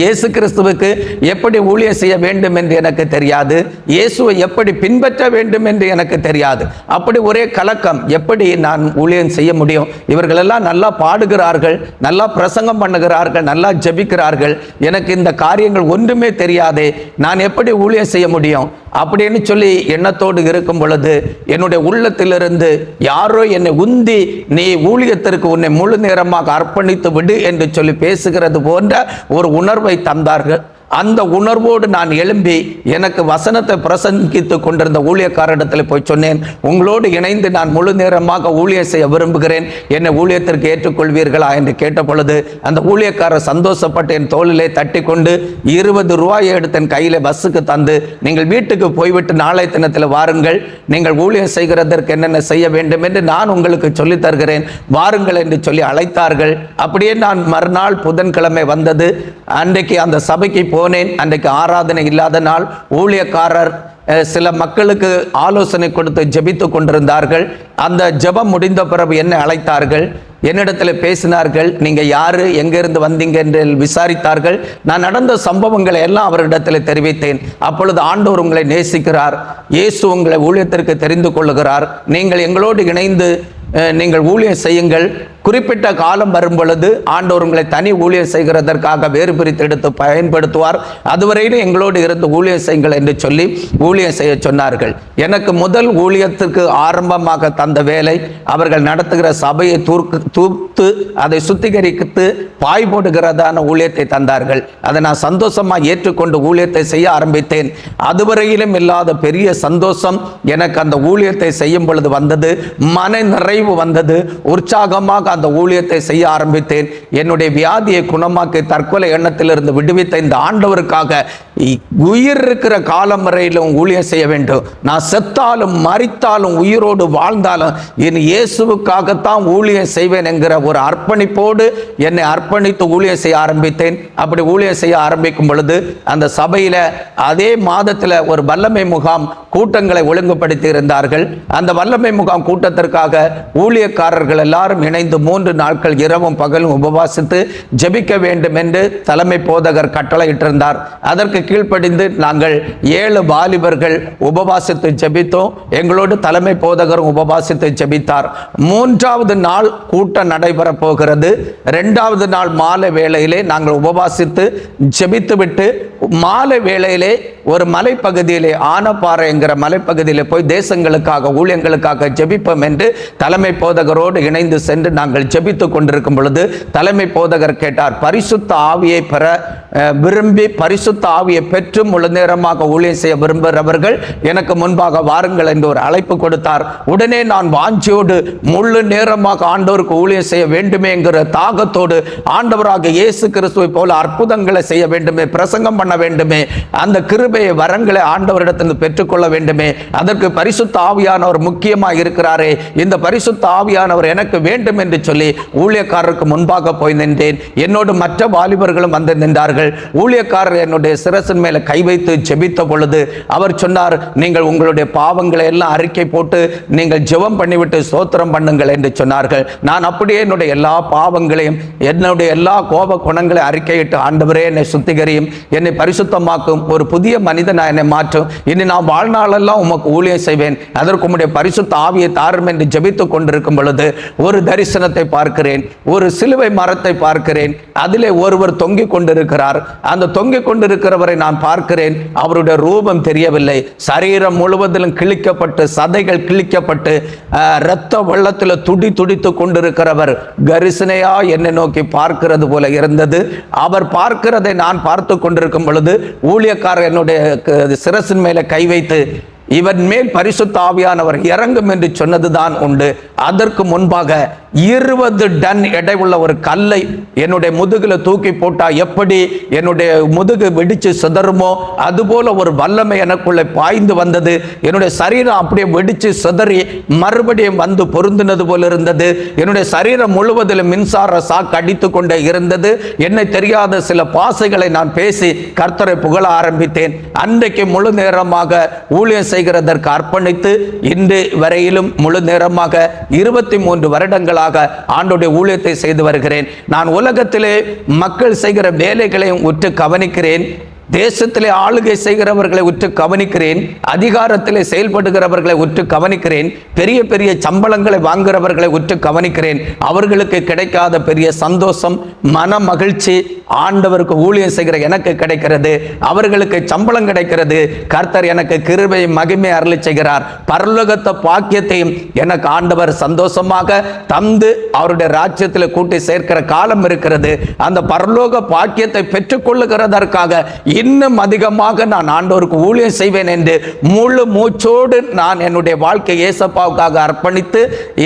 B: இயேசு கிறிஸ்துவுக்கு எப்படி ஊழியம் செய்ய வேண்டும் என்று எனக்கு தெரியாது. இயேசுவை எப்படி பின்பற்ற வேண்டும் என்று எனக்கு தெரியாது. அப்படி ஒரே கலக்கம், எப்படி நான் ஊழியம் செய்ய முடியும்? இவர்களெல்லாம் நல்லா பாடுகிறார்கள், நல்லா பிரசங்கம் பண்ணுகிறார்கள், நல்லா ஜெபிக்கிறார்கள், எனக்கு இந்த காரியங்கள் ஒன்றுமே தெரியாதே, நான் எப்படி ஊழியம் செய்ய முடியும் அப்படின்னு சொல்லி எண்ணத்தோடு இருக்கும் பொழுது என்னுடைய உள்ளத்திலிருந்து யாரோ என்னை உந்தி, நீ ஊழியத்திற்கு உன்னை முழு நேரமாக அர்ப்பணித்து விடு என்று சொல்லி பேசுகிறது போன்ற ஒரு உணர்வை தந்தார்கள். அந்த உணர்வோடு நான் எழும்பி எனக்கு வசனத்தை பிரசங்கித்து கொண்டிருந்த ஊழியக்காரிடத்தில் போய் சொன்னேன், உங்களோடு இணைந்து நான் முழு நேரமாக ஊழியம் செய்ய விரும்புகிறேன், என்னை ஊழியத்திற்கு ஏற்றுக்கொள்வீர்களா என்று கேட்ட பொழுது அந்த ஊழியக்காரர் சந்தோஷப்பட்டு என் தோளிலே தட்டி கொண்டு 20 ரூபாயை எடுத்து என் கையிலே பஸ்ஸுக்கு தந்து, நீங்கள் வீட்டுக்கு போய்விட்டு நாளை தினத்தில் வாருங்கள், நீங்கள் ஊழியம் செய்கிறதற்கு என்னென்ன செய்ய வேண்டும் என்று நான் உங்களுக்கு சொல்லித் தருகிறேன், வாருங்கள் என்று சொல்லி அழைத்தார்கள். அப்படியே நான் மறுநாள் புதன்கிழமை வந்தது. அன்றைக்கு அந்த சபைக்கு போனேன். அன்றைக்கு ஆராதனை இல்லாத நாள். ஊழியக்காரர் சில மக்களுக்கு ஆலோசனை கொடுத்து ஜெபித்து கொண்டிருந்தார்கள். அந்த ஜெபம் முடிந்த பிறகு என்னை அழைத்தார்கள், என்னிடத்தில் பேசினார்கள், நீங்கள் யாரு, எங்கிருந்து வந்தீங்க என்று விசாரித்தார்கள். நான் நடந்த சம்பவங்களை எல்லாம் அவரிடத்தில் தெரிவித்தேன். அப்பொழுது ஆண்டவர் உங்களை நேசிக்கிறார், இயேசு உங்களை ஊழியத்திற்கு தெரிந்து கொள்ளுகிறார், நீங்கள் எங்களோடு இணைந்து நீங்கள் ஊழியம் செய்யுங்கள், குறிப்பிட்ட காலம் வரும் பொழுது ஆண்டவர் உங்களை தனி ஊழியம் செய்கிறதற்காக வேறு பிரித்து எடுத்து பயன்படுத்துவார். அதுவரையிலும் எங்களோடு இருந்து ஊழியம் செய்யுங்கள் என்று சொல்லி ஊழியம் செய்ய சொன்னார்கள். எனக்கு முதல் ஊழியத்திற்கு ஆரம்பமாக தந்த வேலை, அவர்கள் நடத்துகிற சபையை தூத்து அதை சுத்திகரித்து பாய் போடுகிறதான ஊழியத்தை தந்தார்கள். அதை நான் சந்தோஷமாக ஏற்றுக்கொண்டு ஊழியத்தை செய்ய ஆரம்பித்தேன். அதுவரையிலும் இல்லாத பெரிய சந்தோஷம் எனக்கு அந்த ஊழியத்தை செய்யும் பொழுது வந்தது. மன நிறைவு வந்தது. உற்சாகமாக அந்த ஊழியத்தை செய்ய ஆரம்பித்தேன். என்னுடைய வியாதியை குணமாக்கி தற்கொலை எண்ணத்திலிருந்து விடுவித்த இந்த ஆண்டவருக்காக உயிர் இருக்கிற காலம் வரையிலும் ஊழியம் செய்ய வேண்டும். நான் செத்தாலும் மரித்தாலும் உயிரோடு வாழ்ந்தாலும் என் இயேசுவுக்காகத்தான் ஊழியம் செய்வேன் என்கிற ஒரு அர்ப்பணிப்போடு என்னை அர்ப்பணித்து ஊழியம் செய்ய ஆரம்பித்தேன். அப்படி ஊழியம் செய்ய ஆரம்பிக்கும் பொழுது அந்த சபையில அதே மாதத்தில் ஒரு வல்லமை முகாம் கூட்டங்களை ஒழுங்குபடுத்தி இருந்தார்கள். அந்த வல்லமை முகாம் கூட்டத்திற்காக ஊழியக்காரர்கள் எல்லாரும் இணைந்து 3 நாட்கள் இரவும் பகலும் உபவாசித்து ஜெபிக்க வேண்டும் என்று தலைமை போதகர் கட்டளையிட்டிருந்தார். அதற்கு கீழ்ப்படிந்து நாங்கள் 7 வாலிபர்கள் உபவாசித்து ஜெபித்தோம். எங்களோடு தலைமை போதகரும் உபவாசித்து ஜெபித்தார். 3வது நாள் கூட்டம் நடைபெற போகிறது. 2வது நாள் மாலை வேளையிலே நாங்கள் உபவாசித்து ஜெபித்து விட்டு மாலை வேளையிலே ஒரு மலைப்பகுதியிலே ஆனப்பாறை என்கிற மலைப்பகுதியிலே போய் தேசங்களுக்காக ஊழியங்களுக்காக ஜெபிப்போம் என்று தலைமை போதகரோடு இணைந்து சென்று நாங்கள் ஜெபித்துக் கொண்டிருக்கும் பொழுது தலைமை போதகர் கேட்டார், பரிசுத்த ஆவியை பெற விரும்பி பரிசுத்த ஆவியை பெற்று முழு நேரமாக ஊழியம் செய்ய விரும்புகிறவர்கள் எனக்கு முன்பாக வாருங்கள் என்று ஒரு அழைப்பு கொடுத்தார். உடனே நான் வாஞ்சியோடு முழு நேரமாக ஆண்டவருக்கு ஊழியம் செய்ய வேண்டுமே என்கிற தாகத்தோடு ஆண்டவராக இயேசு கிறிஸ்துவை போல அற்புதங்களை செய்ய வேண்டுமே, பிரசங்கம் பண்ண வேண்டுமே, அந்த கிருபையை வரங்களை ஆண்டவரிடத்திலிருந்து பெற்றுக்கொள்ள வேண்டுமே, அதற்கு பரிசுத்த ஆவியானவர் முக்கியமாக இருக்கிறாரே, இந்த பரிசுத்த ஆவியானவர் எனக்கு வேண்டும் என்று சொல்லி ஊழியக்காரருக்கு முன்பாக போய் நின்றேன். என்னோடு மற்ற வாலிபர்களும் வந்து நின்றார்கள். ஊழியக்காரர் என்னுடைய சிரசின் மேல கை வைத்து ஜெபித்த பொழுது அவர் சொன்னார், நீங்கள் உங்களுடைய பாவங்களை எல்லாம் அறிக்கை போட்டு நீங்கள் ஜெபம் பண்ணிவிட்டு ஸ்தோத்திரம் பண்ணுங்கள் என்று சொன்னார்கள். நான் அப்படியே என்னுடைய எல்லா பாவங்களையும் என்னுடைய எல்லா கோப குணங்களை அறிக்கையிட்டு, ஆண்டவரே என்னை சுத்திகரியும், என்னை பரிசுத்தமாக்கும், ஒரு புதிய மனிதன் என்னை மாற்றும், இனி நான் வாழ்நாளெல்லாம் உமக்கு ஊழியம் செய்வேன், அதற்கு உம்முடைய பரிசுத்த ஆவியை தாரும் என்று ஜெபித்துக் கொண்டிருக்கும் பொழுது ஒரு தரிசனத்தை பார்க்கிறேன். ஒரு சிலுவை மரத்தை பார்க்கிறேன். அதிலே ஒருவர் தொங்கிக் கொண்டிருக்கிறார். அந்த தொங்கிக் கொண்டிருக்கிறவரை நான் பார்க்கிறேன். அவருடைய ரூபம் தெரியவில்லை. சரீரம் முழுவதிலும் கிழிக்கப்பட்டு சதைகள் கிழிக்கப்பட்டு இரத்த வெள்ளத்தில் துடித்து கொண்டிருக்கிறவர் கரிசனையா என்னை நோக்கி பார்க்கிறது போல இருந்தது. அவர் பார்க்கிறதை நான் பார்த்து கொண்டிருக்கும் பொழுது ஊழியக்காரர் என்னுடைய சிரசின் மேல கை வைத்து, இவன் மேல் பரிசுத்த ஆவியானவர் இறங்கும் என்று சொன்னதுதான் உண்டு. அதற்கு முன்பாக 20 டன் எடை உள்ள ஒரு கல்லை என்னுடைய முதுகுல தூக்கி போட்டா எப்படி என்னுடைய முதுகு வெடிச்சு சிதறுமோ அதுபோல ஒரு வல்லமை எனக்குள்ளே பாய்ந்து வந்தது. என்னுடைய சரீரம் அப்படியே வெடிச்சு சிதறி மறுபடியும் வந்து பொருந்தினது போல இருந்தது. என்னுடைய சரீரம் முழுவதிலும் மின்சார சாக்கு அடித்து கொண்டே இருந்தது. என்னை தெரியாத சில பாசைகளை நான் பேசி கர்த்தரை புகழ ஆரம்பித்தேன். அன்றைக்கு முழு நேரமாக ஊழியம் செய்கிறதற்கு அர்ப்பணித்து இன்று வரையிலும் முழு நேரமாக 23 வருடங்களாக ஆண்டோடைய ஊழியத்தை செய்து வருகிறேன். நான் உலகத்திலே மக்கள் செய்கிற வேலைகளையும் உற்று கவனிக்கிறேன். தேசத்திலே ஆளுகை செய்கிறவர்களை உற்று கவனிக்கிறேன். அதிகாரத்திலே செயல்படுகிறவர்களை உற்று கவனிக்கிறேன். பெரிய பெரிய சம்பளங்களை வாங்குகிறவர்களை உற்று கவனிக்கிறேன். அவர்களுக்கு கிடைக்காத பெரிய சந்தோஷம், மன மகிழ்ச்சி ஆண்டவருக்கு ஊழியம் செய்கிற எனக்கு கிடைக்கிறது. அவர்களுக்கு சம்பளம் கிடைக்கிறது. கர்த்தர் எனக்கு கிருபை மகிமை அருளி செய்கிறார். பரலோகத்தை பாக்கியத்தையும் எனக்கு ஆண்டவர் சந்தோஷமாக தந்து அவருடைய ராஜ்யத்தில் கூட்டி சேர்க்கிற காலம் இருக்கிறது. அந்த பரலோக பாக்கியத்தை பெற்றுக்கொள்ளுகிறதற்காக இன்னும் அதிகமாக நான் ஆண்டவருக்கு ஊழியம் செய்வேன் என்று முழு மூச்சோடு நான் என்னுடைய வாழ்க்கை ஏசப்பாவுக்காக அர்ப்பணித்து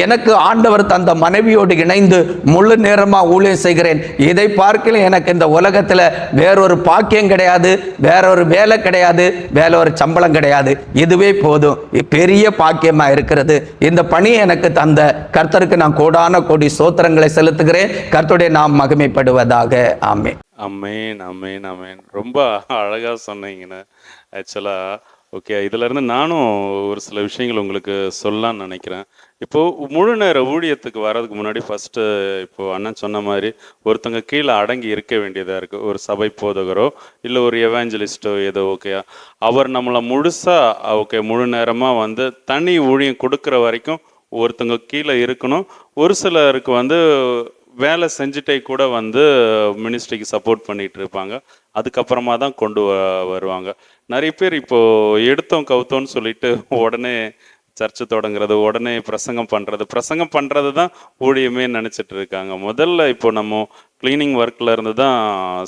B: எனக்கு ஆண்டவர் தந்த மனைவியோடு இணைந்து முழு நேரமாக ஊழியம் செய்கிறேன். இதை பார்க்கல எனக்கு இந்த உலகத்தில் வேறொரு பாக்கியம் கிடையாது, வேறொரு வேலை கிடையாது, வேறொரு சம்பளம் கிடையாது. இதுவே போதும், பெரிய பாக்கியமா இருக்கிறது. இந்த பணியை எனக்கு தந்த கர்த்தருக்கு நான் கோடான கோடி ஸ்தோத்திரங்களை செலுத்துகிறேன். கர்த்தருடைய நாம் மகிமைப்படுவதாக. ஆமென்.
A: அமேன் அமேன் அமேன். ரொம்ப அழகா சொன்னீங்கன்னு. ஆக்சுவலாக ஓகே, இதிலேருந்து நானும் ஒரு சில விஷயங்கள் உங்களுக்கு சொல்லலான்னு நினைக்கிறேன். இப்போது முழு நேர ஊழியத்துக்கு வர்றதுக்கு முன்னாடி ஃபஸ்ட்டு இப்போது அண்ணன் சொன்ன மாதிரி ஒருத்தங்க கீழே அடங்கி இருக்க வேண்டியதாக இருக்குது. ஒரு சபை போதகரோ இல்லை ஒரு எவாஞ்சலிஸ்ட்டோ ஏதோ ஓகே, அவர் நம்மளை முழுசாக ஓகே முழு நேரமாக வந்து தனி ஊழியம் கொடுக்குற வரைக்கும் ஒருத்தங்க கீழே இருக்கணும். ஒரு சிலருக்கு வந்து வேலை செஞ்சுட்டே கூட வந்து மினிஸ்ட்ரிக்கு சப்போர்ட் பண்ணிட்டு இருப்பாங்க. அதுக்கப்புறமா தான் கொண்டு வருவாங்க. நிறைய பேர் இப்போ எடுத்தோம் கவுத்தோன்னு சொல்லிட்டு உடனே சர்ச்சு தொடங்குறது, உடனே பிரசங்கம் பண்ணுறது தான் ஊழியமே நினச்சிட்டு இருக்காங்க. முதல்ல இப்போ நம்ம க்ளீனிங் ஒர்க்கில் இருந்து தான்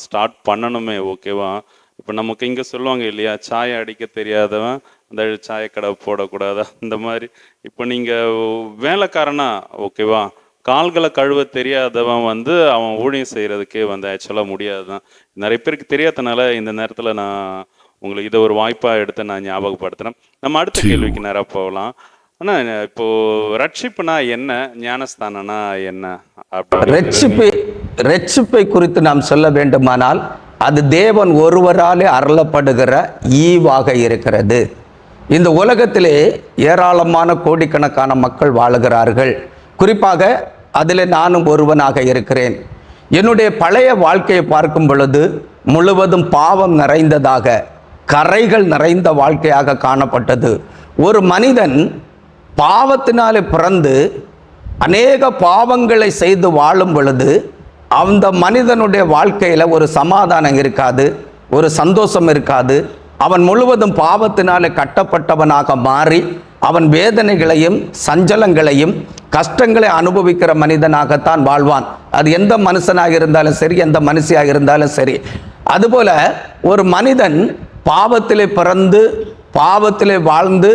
A: ஸ்டார்ட் பண்ணணுமே, ஓகேவா? இப்போ நமக்கு இங்கே சொல்லுவாங்க இல்லையா, சாயை அடிக்க தெரியாதவன் அந்த சாயக்கடை போடக்கூடாதா, இந்த மாதிரி. இப்போ நீங்கள் வேலைக்காரனா, ஓகேவா, கால்களை கழுவ தெரியாதவன் வந்து அவன் ஊழியம் செய்கிறதுக்கே வந்து ஆக்சுவலாக முடியாது தான். நிறைய பேருக்கு தெரியாதனால இந்த நேரத்தில் நான் உங்களுக்கு இதை ஒரு வாய்ப்பாக எடுத்து நான் ஞாபகப்படுத்துகிறேன். நம்ம அடுத்த கேள்விக்கு நேராக போகலாம். ஆனால் இப்போது ரட்சிப்புனா என்ன, ஞானஸ்தானம்னா என்ன
B: அப்படி? ரட்சிப்பை குறித்து நாம் சொல்ல வேண்டுமானால் அது தேவன் ஒருவராலே அருளப்படுகிற ஈவாக இருக்கிறது. இந்த உலகத்திலே ஏராளமான கோடிக்கணக்கான மக்கள் வாழுகிறார்கள். குறிப்பாக அதில் நானும் ஒருவனாக இருக்கிறேன். என்னுடைய பழைய வாழ்க்கையை பார்க்கும் பொழுது முழுவதும் பாவம் நிறைந்ததாக, கரைகள் நிறைந்த வாழ்க்கையாக காணப்பட்டது. ஒரு மனிதன் பாவத்தினாலே பிறந்து அநேக பாவங்களை செய்து வாழும் பொழுது அந்த மனிதனுடைய வாழ்க்கையில் ஒரு சமாதானம் இருக்காது, ஒரு சந்தோஷம் இருக்காது. அவன் முழுவதும் பாவத்தினாலே கட்டப்பட்டவனாக மாறி அவன் வேதனைகளையும் சஞ்சலங்களையும் கஷ்டங்களை அனுபவிக்கிற மனிதனாகத்தான் வாழ்வான். அது எந்த மனுஷனாக இருந்தாலும் சரி, எந்த மனுஷியாக இருந்தாலும் சரி. அதுபோல ஒரு மனிதன் பாவத்திலே பிறந்து பாவத்திலே வாழ்ந்து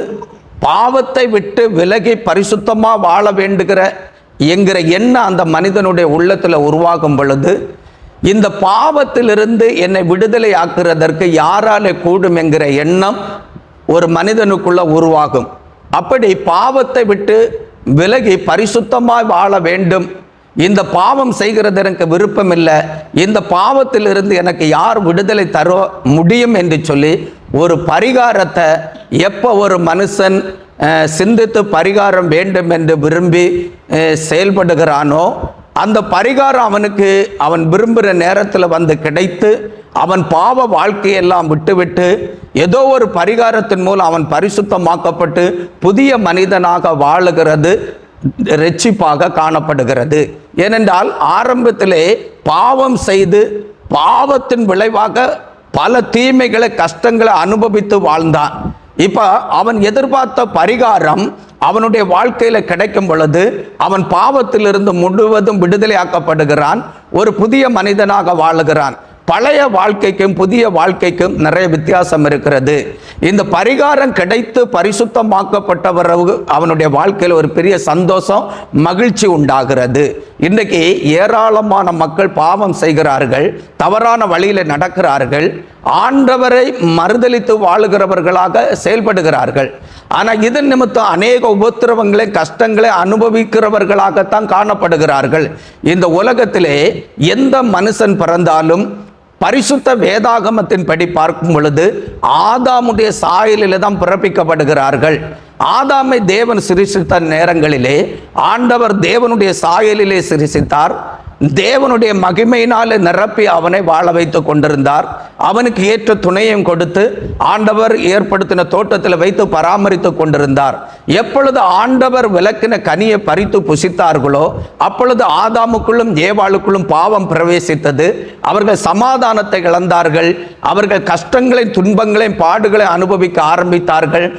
B: பாவத்தை விட்டு விலகி பரிசுத்தமாக வாழ என்கிற எண்ணம் அந்த மனிதனுடைய உள்ளத்தில் உருவாகும் பொழுது இந்த பாவத்திலிருந்து என்னை விடுதலை ஆக்குறதற்கு யாராலே கூடும் என்கிற எண்ணம் ஒரு மனிதனுக்குள்ள உருவாகும். அப்படி பாவத்தை விட்டு விலகி பரிசுத்தமாய் வாழ வேண்டும், இந்த பாவம் செய்கிறது எனக்கு விருப்பம் இல்லை, இந்த பாவத்திலிருந்து எனக்கு யார் விடுதலை தர முடியும் என்று சொல்லி ஒரு பரிகாரத்தை எப்போ ஒரு மனுஷன் சிந்தித்து பரிகாரம் வேண்டும் என்று விரும்பி செயல்படுகிறானோ அந்த பரிகாரம் அவனுக்கு அவன் விரும்புகிற நேரத்தில் வந்து கிடைத்து அவன் பாவ வாழ்க்கையெல்லாம் விட்டுவிட்டு ஏதோ ஒரு பரிகாரத்தின் மூலம் அவன் பரிசுத்தமாக்கப்பட்டு புதிய மனிதனாக வாழுகிறது இரட்சிப்பாக காணப்படுகிறது. ஏனென்றால் ஆரம்பத்திலே பாவம் செய்து பாவத்தின் விளைவாக பல தீமைகளை கஷ்டங்களை அனுபவித்து வாழ்ந்தான். இப்போ அவன் எதிர்பார்த்த பரிகாரம் அவனுடைய வாழ்க்கையில கிடைக்கும் பொழுது அவன் பாவத்திலிருந்து முழுவதும் விடுதலையாக்கப்படுகிறான், ஒரு புதிய மனிதனாக வாழுகிறான். பழைய வாழ்க்கைக்கும் புதிய வாழ்க்கைக்கும் நிறைய வித்தியாசம் இருக்கிறது. இந்த பரிகாரம் கிடைத்து பரிசுத்தமாக்கப்பட்டவர் அவனுடைய வாழ்க்கையில் ஒரு பெரிய சந்தோஷம், மகிழ்ச்சி உண்டாகிறது. இன்றைக்கு ஏராளமான மக்கள் பாவம் செய்கிறார்கள், தவறான வழியில் நடக்கிறார்கள், ஆண்டவரை மறுதலித்து வாழுகிறவர்களாக செயல்படுகிறார்கள். ஆனால் இதன் நிமித்தம் அநேக உபத்திரவங்களை கஷ்டங்களை அனுபவிக்கிறவர்களாகத்தான் காணப்படுகிறார்கள். இந்த உலகத்திலே எந்த மனுஷன் பிறந்தாலும் பரிசுத்த வேதாகமத்தின் படி பார்க்கும் பொழுது ஆதாமுடைய சாயலிலே தான் பிறப்பிக்கப்படுகிறார்கள். ஆதாமை தேவன் சிருஷ்டித்த நேரங்களிலே ஆண்டவர் தேவனுடைய சாயலிலே சிருஷ்டித்தார். தேவனுடைய மகிமையினாலே நிரப்பி அவனை வாழ வைத்து கொண்டிருந்தார். அவனுக்கு ஏற்ற துணையும் கொடுத்து ஆண்டவர் ஏற்படுத்தின தோட்டத்தில் வைத்து பராமரித்து கொண்டிருந்தார். எப்பொழுது ஆண்டவர் விலக்கின கனியை பறித்து புசித்தார்களோ அப்பொழுது ஆதாமுக்குள்ளும் ஏவாளுக்குள்ளும் பாவம் பிரவேசித்தது. அவர்கள் சமாதானத்தை இழந்தார்கள், அவர்கள் கஷ்டங்களையும் துன்பங்களையும் பாடுகளை அனுபவிக்க ஆரம்பித்தார்கள்.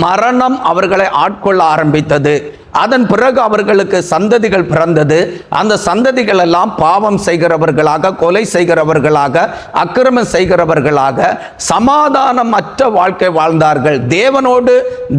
B: மரணம் அவர்களை ஆட்கொள்ள ஆரம்பித்தது. அதன் பிறகு அவர்களுக்கு சந்ததிகள் பிறந்தது. அந்த சந்ததிகள் எல்லாம் பாவம் செய்கிறவர்களாக, கொலை செய்கிறவர்களாக, அக்கிரமம் செய்கிறவர்களாக, சமாதானம் அற்ற வாழ்க்கை வாழ்ந்தார்கள். தேவனோடு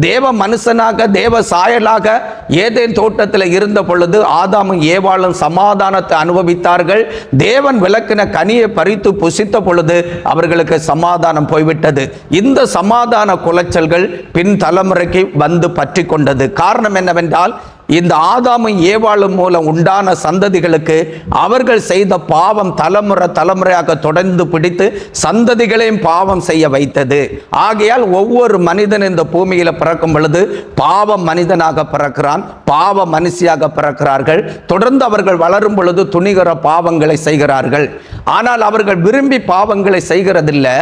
B: தேவ மனுஷனாக தேவ சாயலாக ஏதேன் தோட்டத்தில் இருந்த பொழுது ஆதாமும் ஏவாளும் சமாதானத்தை அனுபவித்தார்கள். தேவன் விலக்கின கனியை பறித்து புசித்த பொழுது அவர்களுக்கு சமாதானம் போய்விட்டது. இந்த சமாதான குலைச்சல்கள் பின் தலைமுறைக்கு வந்து பற்றி கொண்டது. காரணம் என்னவென்றால் இந்த ஆதாமும் ஏவாளும் மூலம் உண்டான சந்ததிகளுக்கு அவர்கள் செய்த பாவம் தலைமுறையாக தொடர்ந்து பிடித்து சந்ததிகளையும் பாவம் செய்ய வைத்தது. ஆகையால் ஒவ்வொரு மனிதன் இந்த பூமியில பிறக்கும் பொழுது பாவ மனிதனாக பிறக்கிறான், பாவ மனுஷியாக பிறக்கிறார்கள். தொடர்ந்து அவர்கள் வளரும் பொழுது துணிகர பாவங்களை செய்கிறார்கள். ஆனால் அவர்கள் விரும்பி பாவங்களை செய்கிறதில்லை.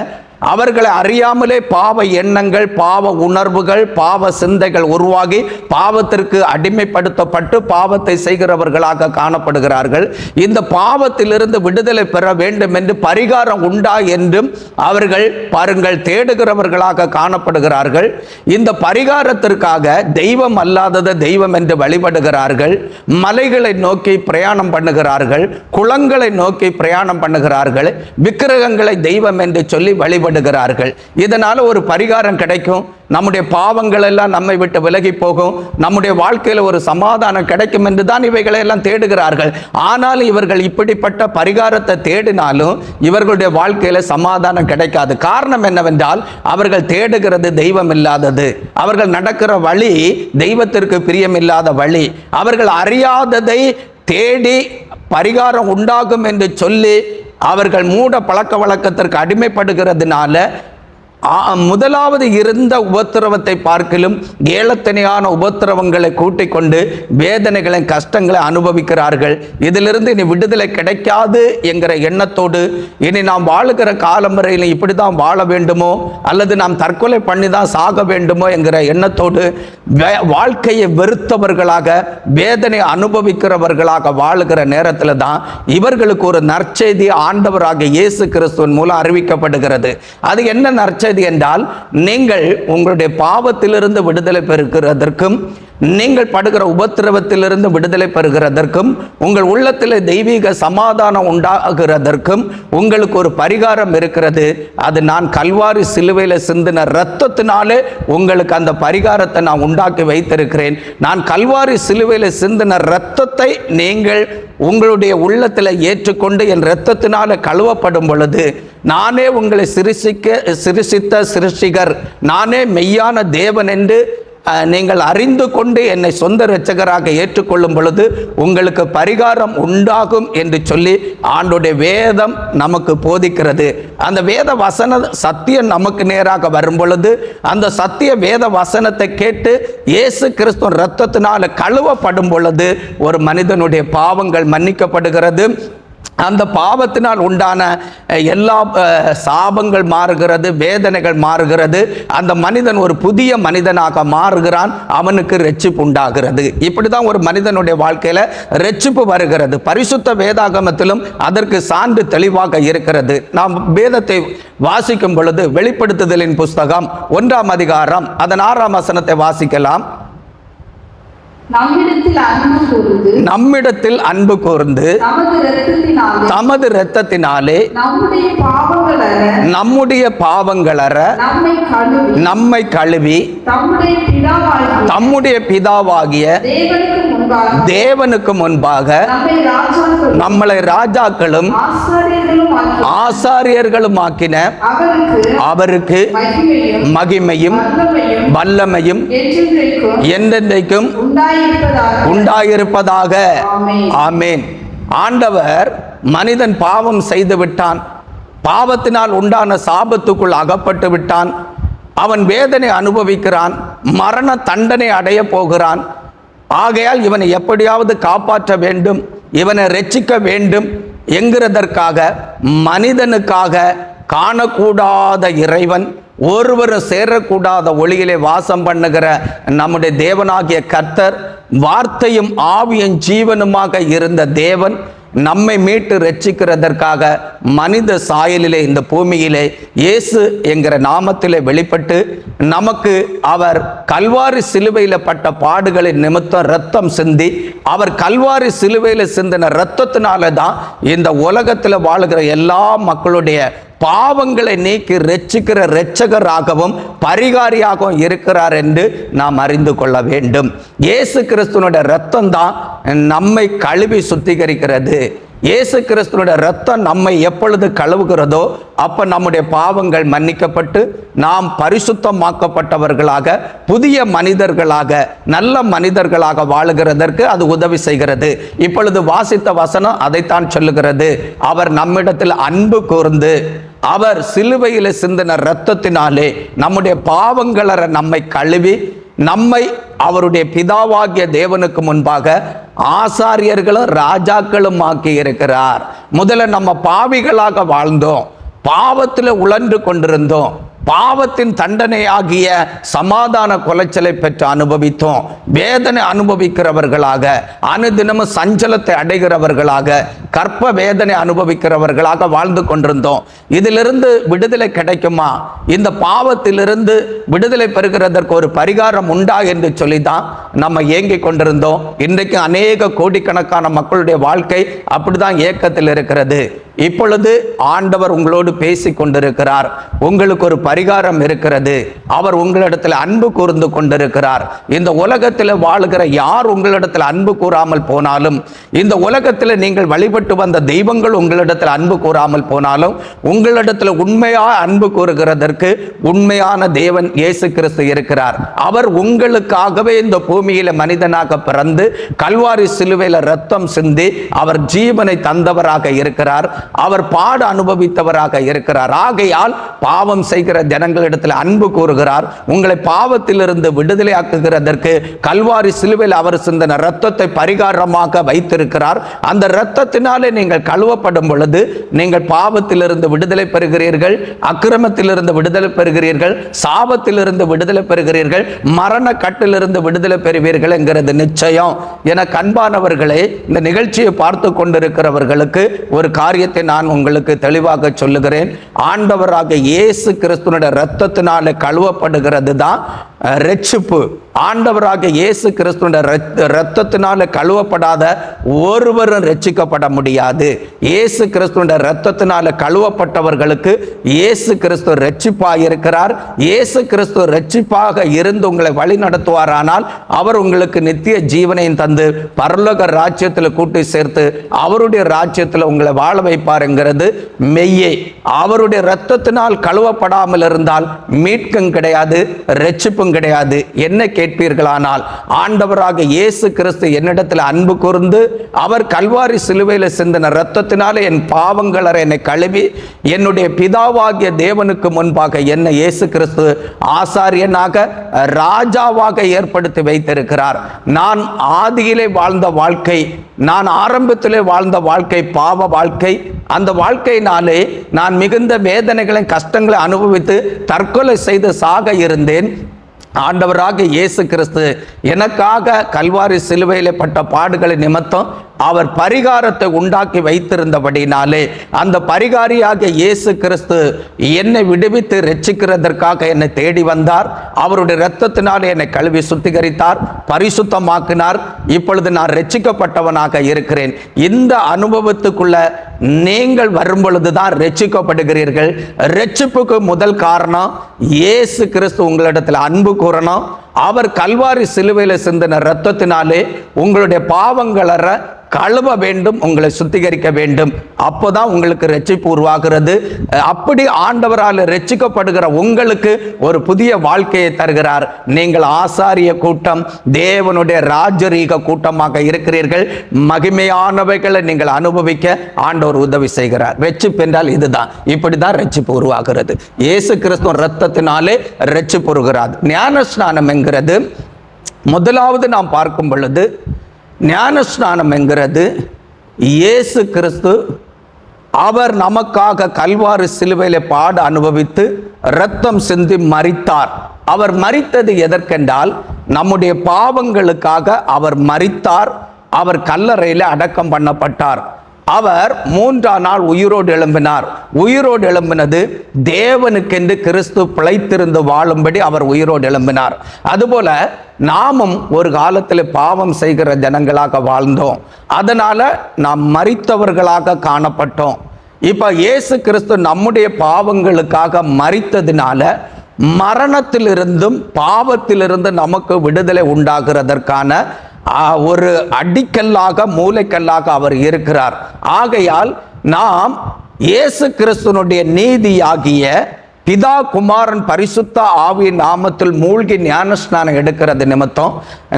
B: அவர்களை அறியாமலே பாவ எண்ணங்கள், பாவ உணர்வுகள், பாவ சிந்தைகள் உருவாகி பாவத்திற்கு அடிமைப்படுத்தப்பட்டு பாவத்தை செய்கிறவர்களாக காணப்படுகிறார்கள். இந்த பாவத்திலிருந்து விடுதலை பெற வேண்டும் என்று பரிகாரம் உண்டா என்றும் அவர்கள் பாருங்கள் தேடுகிறவர்களாக காணப்படுகிறார்கள். இந்த பரிகாரத்திற்காக தெய்வம் அல்லாததை தெய்வம் என்று வழிபடுகிறார்கள். மலைகளை நோக்கி பிரயாணம் பண்ணுகிறார்கள், குளங்களை நோக்கி பிரயாணம் பண்ணுகிறார்கள், விக்கிரகங்களை தெய்வம் என்று சொல்லி வழிபடுகிறார்கள். இதனால ஒரு பரிகாரம் கிடைக்கும், நம்முடைய பாவங்கள் எல்லாம் நம்மை விட்டு விலகி போகும், நம்முடைய வாழ்க்கையில் ஒரு சமாதானம் கிடைக்கும் என்று தான் இவைகளை எல்லாம் தேடுகிறார்கள். ஆனால் இவர்கள் இப்படிப்பட்ட பரிகாரத்தை தேடினாலும் இவர்களுடைய வாழ்க்கையில சமாதானம் கிடைக்காது. காரணம் என்னவென்றால் அவர்கள் தேடுகிறது தெய்வம் இல்லாதது, அவர்கள் நடக்கிற வழி தெய்வத்திற்கு பிரியமில்லாத வழி, அவர்கள் அறியாததை தேடி பரிகாரம் உண்டாகும் என்று சொல்லி அவர்கள் மூட பழக்க வழக்கத்திற்கு அடிமைப்படுகிறதுனால முதலாவது இருந்த உபத்திரவத்தை பார்க்கிலும் ஏலத்தனையான உபத்திரவங்களை கூட்டிக் கொண்டு வேதனைகளை கஷ்டங்களை அனுபவிக்கிறார்கள். இதிலிருந்து இனி விடுதலை கிடைக்காது என்கிற எண்ணத்தோடு இனி நாம் வாழுகிற காலம் வரையில் இப்படி தான் வாழ வேண்டுமோ அல்லது நாம் தற்கொலை பண்ணி தான் சாக வேண்டுமோ என்கிற எண்ணத்தோடு வாழ்க்கையை வெறுத்தவர்களாக வேதனை அனுபவிக்கிறவர்களாக வாழுகிற நேரத்தில் தான் இவர்களுக்கு ஒரு நற்செய்தி ஆண்டவராக இயேசு கிறிஸ்துவின் மூலம் அறிவிக்கப்படுகிறது. அது என்ன நற்செய்தி என்றால், நீங்கள் உங்களுடைய பாவத்திலிருந்து விடுதலை பெறுகிறதற்கும் நீங்கள் படுகிற உபத்திரவத்திலிருந்து விடுதலை பெறுகிறதற்கும் உங்கள் உள்ளத்தில் தெய்வீக சமாதானம் உண்டாகிறதற்கும் உங்களுக்கு ஒரு பரிகாரம் இருக்கிறது. அது நான் கல்வாரி சிலுவையில் சிந்தின இரத்தத்தினாலே உங்களுக்கு அந்த பரிகாரத்தை நான் உண்டாக்கி வைத்திருக்கிறேன். நான் கல்வாரி சிலுவையில் சிந்தின இரத்தத்தை நீங்கள் உங்களுடைய உள்ளத்தில் ஏற்றுக்கொண்டு என் இரத்தத்தினால கழுவப்படும் பொழுது நானே உங்களை சிருஷித்த சிருஷ்டிகர், நானே மெய்யான தேவன் என்று நீங்கள் அறிந்து கொண்டு என்னை சொந்த இரட்சகராக ஏற்றுக்கொள்ளும் பொழுது உங்களுக்கு பரிகாரம் உண்டாகும் என்று சொல்லி ஆண்டோடைய வேதம் நமக்கு போதிக்கிறது. அந்த வேத வசன சத்தியம் நமக்கு நேராக வரும் பொழுது அந்த சத்திய வேத வசனத்தை கேட்டு இயேசு கிறிஸ்து இரத்தத்தினால கழுவப்படும் பொழுது ஒரு மனிதனுடைய பாவங்கள் மன்னிக்கப்படுகிறது. அந்த பாவத்தினால் உண்டான எல்லா சாபங்கள் மாறுகிறது, வேதனைகள் மாறுகிறது, அந்த மனிதன் ஒரு புதிய மனிதனாக மாறுகிறான், அவனுக்கு ரட்சிப்பு உண்டாகிறது. இப்படிதான் ஒரு மனிதனுடைய வாழ்க்கையில ரட்சிப்பு வருகிறது. பரிசுத்த வேதாகமத்திலும் அதற்கு சான்று தெளிவாக இருக்கிறது. நாம் வேதத்தை வாசிக்கும் பொழுது வெளிப்படுத்துதலின் புஸ்தகம் 1ஆம் அதிகாரம் அதன் 6ஆம் வசனத்தை வாசிக்கலாம். நம்மிடத்தில் அன்பு கூர்ந்து தமது இரத்தத்தினாலே நம்முடைய பாவங்களற நம்மை கழுவி தம்முடைய பிதாவாகிய தேவனுக்கு முன்பாக நம்மளை ராஜாக்களும் ஆசாரியர்களும் ஆக்கின அவருக்கு மகிமையும் வல்லமையும் என்றென்றைக்கும் உண்டாயிருப்பதாக. ஆமென். ஆண்டவர் மனிதன் பாவம் செய்து விட்டான், பாவத்தினால் உண்டான சாபத்துக்குள் அகப்பட்டு விட்டான், அவன் வேதனை அனுபவிக்கிறான், மரண தண்டனை அடைய போகிறான். ஆகையால் இவனை எப்படியாவது காப்பாற்ற வேண்டும், இவனை ரட்சிக்க வேண்டும் என்கிறதற்காக மனிதனுக்காக காணக்கூடாத இறைவன், ஒருவரும் சேரக்கூடாத ஒளியிலே வாசம் பண்ணுகிற நம்முடைய தேவனாகிய கர்த்தர், வார்த்தையும் ஆவியும் ஜீவனுமாக இருந்த தேவன் நம்மை மீட்டு ரட்சிக்கிறதற்காக மனித சாயலிலே இந்த பூமியிலே இயேசு என்கிற நாமத்திலே வெளிப்பட்டு நமக்கு அவர் கல்வாரி சிலுவையில் பட்ட பாடுகளின் நிமித்தம் இரத்தம் சிந்தி, அவர் கல்வாரி சிலுவையில் சிந்தின இரத்தத்தினால தான் இந்த உலகத்தில் வாழுகிற எல்லா மக்களுடைய பாவங்களை நீக்கி ரட்சிக்கிற இரட்சகராகவும் பரிகாரியாகவும் இருக்கிறார் என்று நாம் அறிந்து கொள்ள வேண்டும். இயேசு கிறிஸ்துனுடைய இரத்தம் தான் நம்மை கழுவி சுத்திகரிக்கிறது. இயேசு கிறிஸ்துனுடைய இரத்தம் நம்மை எப்பொழுது கழுவுகிறதோ அப்ப நம்முடைய பாவங்கள் மன்னிக்கப்பட்டு நாம் பரிசுத்தமாக்கப்பட்டவர்களாக, புதிய மனிதர்களாக, நல்ல மனிதர்களாக வாழுகிறதற்கு அது உதவி செய்கிறது. இப்பொழுது வாசித்த வசனம் அதைத்தான் சொல்லுகிறது. அவர் நம்மிடத்தில் அன்பு கூர்ந்து அவர் சிலுவையில் சிந்தின இரத்தத்தினாலே நம்முடைய பாவங்களற நம்மை கழுவி நம்மை அவருடைய பிதாவாகிய தேவனுக்கு முன்பாக ஆசாரியர்களும் ராஜாக்களும் ஆக்கி இருக்கிறார். முதல்ல நம்ம பாவிகளாக வாழ்ந்தோம், பாவத்தில் உழன்று கொண்டிருந்தோம். பாவத்தின் தண்டனையாகிய சமாதான குலைச்சலை பெற்று அனுபவித்தோம். வேதனை அனுபவிக்கிறவர்களாக, அனுதினமும் சஞ்சலத்தை அடைகிறவர்களாக, கற்ப வேதனை அனுபவிக்கிறவர்களாக வாழ்ந்து கொண்டிருந்தோம். இதிலிருந்து விடுதலை கிடைக்குமா? இந்த பாவத்திலிருந்து விடுதலை பெறுகிறதற்கு ஒரு பரிகாரம் உண்டா என்று சொல்லிதான் நம்ம ஏங்கிக் கொண்டிருந்தோம். இன்றைக்கு அநேக கோடிக்கணக்கான மக்களுடைய வாழ்க்கை அப்படிதான் ஏக்கத்தில் இருக்கிறது. இப்பொழுது ஆண்டவர் உங்களோடு பேசி கொண்டிருக்கிறார். உங்களுக்கு ஒரு பரிகாரம் இருக்கிறது. அவர் உங்களிடத்தில் அன்பு கூர்ந்து கொண்டிருக்கிறார். இந்த உலகத்தில் வாழுகிற யார் உங்களிடத்தில் அன்பு கூறாமல் போனாலும், இந்த உலகத்தில் நீங்கள் வழிபட்டு வந்த தெய்வங்கள் உங்களிடத்தில் அன்பு கூறாமல் போனாலும், உங்களிடத்தில் உண்மையாக அன்பு கூறுகிறதற்கு உண்மையான தேவன் இயேசு கிறிஸ்து இருக்கிறார். அவர் உங்களுக்காகவே இந்த பூமியில மனிதனாக பிறந்து கல்வாரி சிலுவையில் ரத்தம் சிந்தி அவர் ஜீவனை தந்தவராக இருக்கிறார். அவர் பாடு அனுபவித்தவராக இருக்கிறார். ஆகையால் பாவம் செய்கிற ஜனங்களிடத்தில் அன்பு கூறுகிறார். உங்களை பாவத்திலிருந்து விடுதலை ஆக்குகிறதற்கு கல்வாரி சிலுவையில் அவர் சிந்தின இரத்தத்தை பரிகாரமாக வைத்திருக்கிறார். அந்த இரத்தத்தினாலே நீங்கள் கழுவப்படும் பொழுது நீங்கள் பாவத்திலிருந்து விடுதலை பெறுகிறீர்கள், அக்கிரமத்திலிருந்து விடுதலை பெறுகிறீர்கள், சாபத்திலிருந்து விடுதலை பெறுகிறீர்கள், மரண கட்டிலிருந்து விடுதலை பெறுவீர்கள் என்கிறது நிச்சயம். என அன்பானவர்களே, இந்த நிகழ்ச்சியை பார்த்து கொண்டிருக்கிறவர்களுக்கு ஒரு காரியத்தை நான் உங்களுக்கு தெளிவாக சொல்லுகிறேன். ஆண்டவராக இயேசு கிறிஸ்துவினுடைய இரத்தத்தினால கழுவப்படுகிறது தான் ரட்சிப்பு. ஆண்டவராக இயேசு கிறிஸ்துவினுடைய இரத்தத்தினால கழுவப்படாத ஒருவரும் ரட்சிக்கப்பட முடியாது. இயேசு கிறிஸ்துவினுடைய இரத்தத்தினால கழுவப்பட்டவர்களுக்கு இயேசு கிறிஸ்து ரட்சிப்பாக இருக்கிறார். இயேசு கிறிஸ்து ரட்சிப்பாக இருந்து உங்களை வழி நடத்துவாரானால் அவர் உங்களுக்கு நித்திய ஜீவனையும் தந்து பரலோக ராஜ்யத்தில் கூட்டி சேர்த்து அவருடைய ராஜ்யத்தில் உங்களை வாழ வைப்பார் என்கிறது மெய்யே. அவருடைய இரத்தத்தினால் கழுவப்படாமல் இருந்தால் மீட்கும் கிடையாது, ரட்சிப்பும் கிடையாது. என்ன கேட்பீர்களானால், ஆண்டவராக இயேசு கிறிஸ்து என்னிடத்தில் அன்பு கூர்ந்து அவர் கல்வாரி சிலுவையில் சிந்தின இரத்தத்தினாலே என் பாவங்களரை என்னை கழுவி என்னுடைய பிதாவாகிய தேவனுக்கு முன்பாக என்னை இயேசு கிறிஸ்து ஆசாரியனாக ராஜாவாக ஏற்படுத்தி வைத்திருக்கிறார். நான் ஆதியிலே வாழ்ந்த வாழ்க்கை, நான் ஆரம்பத்திலே வாழ்ந்த வாழ்க்கை பாவ வாழ்க்கை. அந்த வாழ்க்கையினாலே நான் மிகுந்த வேதனைகளை கஷ்டங்களை அனுபவித்து தற்கொலை செய்து சாக இருந்தேன். ஆண்டவராக இயேசு கிறிஸ்து எனக்காக கல்வாரி சிலுவையிலே பட்ட பாடுகளை நிமித்தம் அவர் பரிகாரத்தை உண்டாக்கி வைத்திருந்தபடினாலே அந்த பரிகாரியாக இயேசு கிறிஸ்து என்னை விடுவித்து ரட்சிக்கிறதற்காக என்னை தேடி வந்தார். அவருடைய இரத்தத்தினாலே என்னை கழுவி சுத்திகரித்தார், பரிசுத்தமாக்கினார். இப்பொழுது நான் ரட்சிக்கப்பட்டவனாக இருக்கிறேன். இந்த அனுபவத்துக்குள்ள நீங்கள் வரும் பொழுதுதான் ரட்சிக்கப்படுகிறீர்கள். ரட்சிப்புக்கு முதல் காரணம் இயேசு கிறிஸ்து உங்களிடத்தில் அன்பு கூறணும். அவர் கல்வாரி சிலுவையில் சிந்தின இரத்தத்தினாலே உங்களுடைய பாவங்களற கழுவ வேண்டும், உங்களை சுத்திகரிக்க வேண்டும். அப்போதான் உங்களுக்கு ரட்சிப்பு உருவாகிறது. அப்படி ஆண்டவரால் ரட்சிக்கப்படுகிற உங்களுக்கு ஒரு புதிய வாழ்க்கையை தருகிறார். நீங்கள் ஆசாரிய கூட்டம், தேவனுடைய ராஜரீக கூட்டமாக இருக்கிறீர்கள். மகிமையானவைகளை நீங்கள் அனுபவிக்க ஆண்டவர் உதவி செய்கிறார். ரட்சிப்பு என்றால் இதுதான். இப்படிதான் ரட்சிப்பு உருவாகிறது. இயேசு கிறிஸ்துவ இரத்தத்தினாலே ரட்சிப்பு உருவாகிறது. ஞானஸ்நானம் என்கிறது முதலாவது நாம் பார்க்கும் பொழுது, ஞானஸ்நானம் என்கிறது இயேசு கிறிஸ்து அவர் நமக்காக கல்வாரி சிலுவையிலே பாடு அனுபவித்து இரத்தம் சிந்தி மரித்தார். அவர் மரித்தது எதற்கென்றால் நம்முடைய பாவங்களுக்காக அவர் மரித்தார். அவர் கல்லறையில் அடக்கம் பண்ணப்பட்டார். அவர் 3ஆம் நாள் உயிரோடு எழும்பினார். உயிரோடு எழும்பினது தேவனுக்கென்று கிறிஸ்து பிழைத்திருந்து வாழும்படி அவர் உயிரோடு எழும்பினார். அதுபோல நாமும் ஒரு காலத்தில் பாவம் செய்கிற ஜனங்களாக வாழ்ந்தோம். அதனால நாம் மரித்தவர்களாக காணப்பட்டோம். இப்ப இயேசு கிறிஸ்து நம்முடைய பாவங்களுக்காக மரித்ததினால மரணத்திலிருந்தும் பாவத்திலிருந்து நமக்கு விடுதலை உண்டாகிறதற்கான ஒரு அடிக்கல்லாக மூலைக்கல்லாக அவர் இருக்கிறார். ஆகையால் நாம் இயேசு கிறிஸ்துனுடைய நீதியாகிய பிதா குமாரன் பரிசுத்த ஆவியின் நாமத்தில் மூழ்கி ஞானஸ்நானம் எடுக்கிறது நிமித்தம்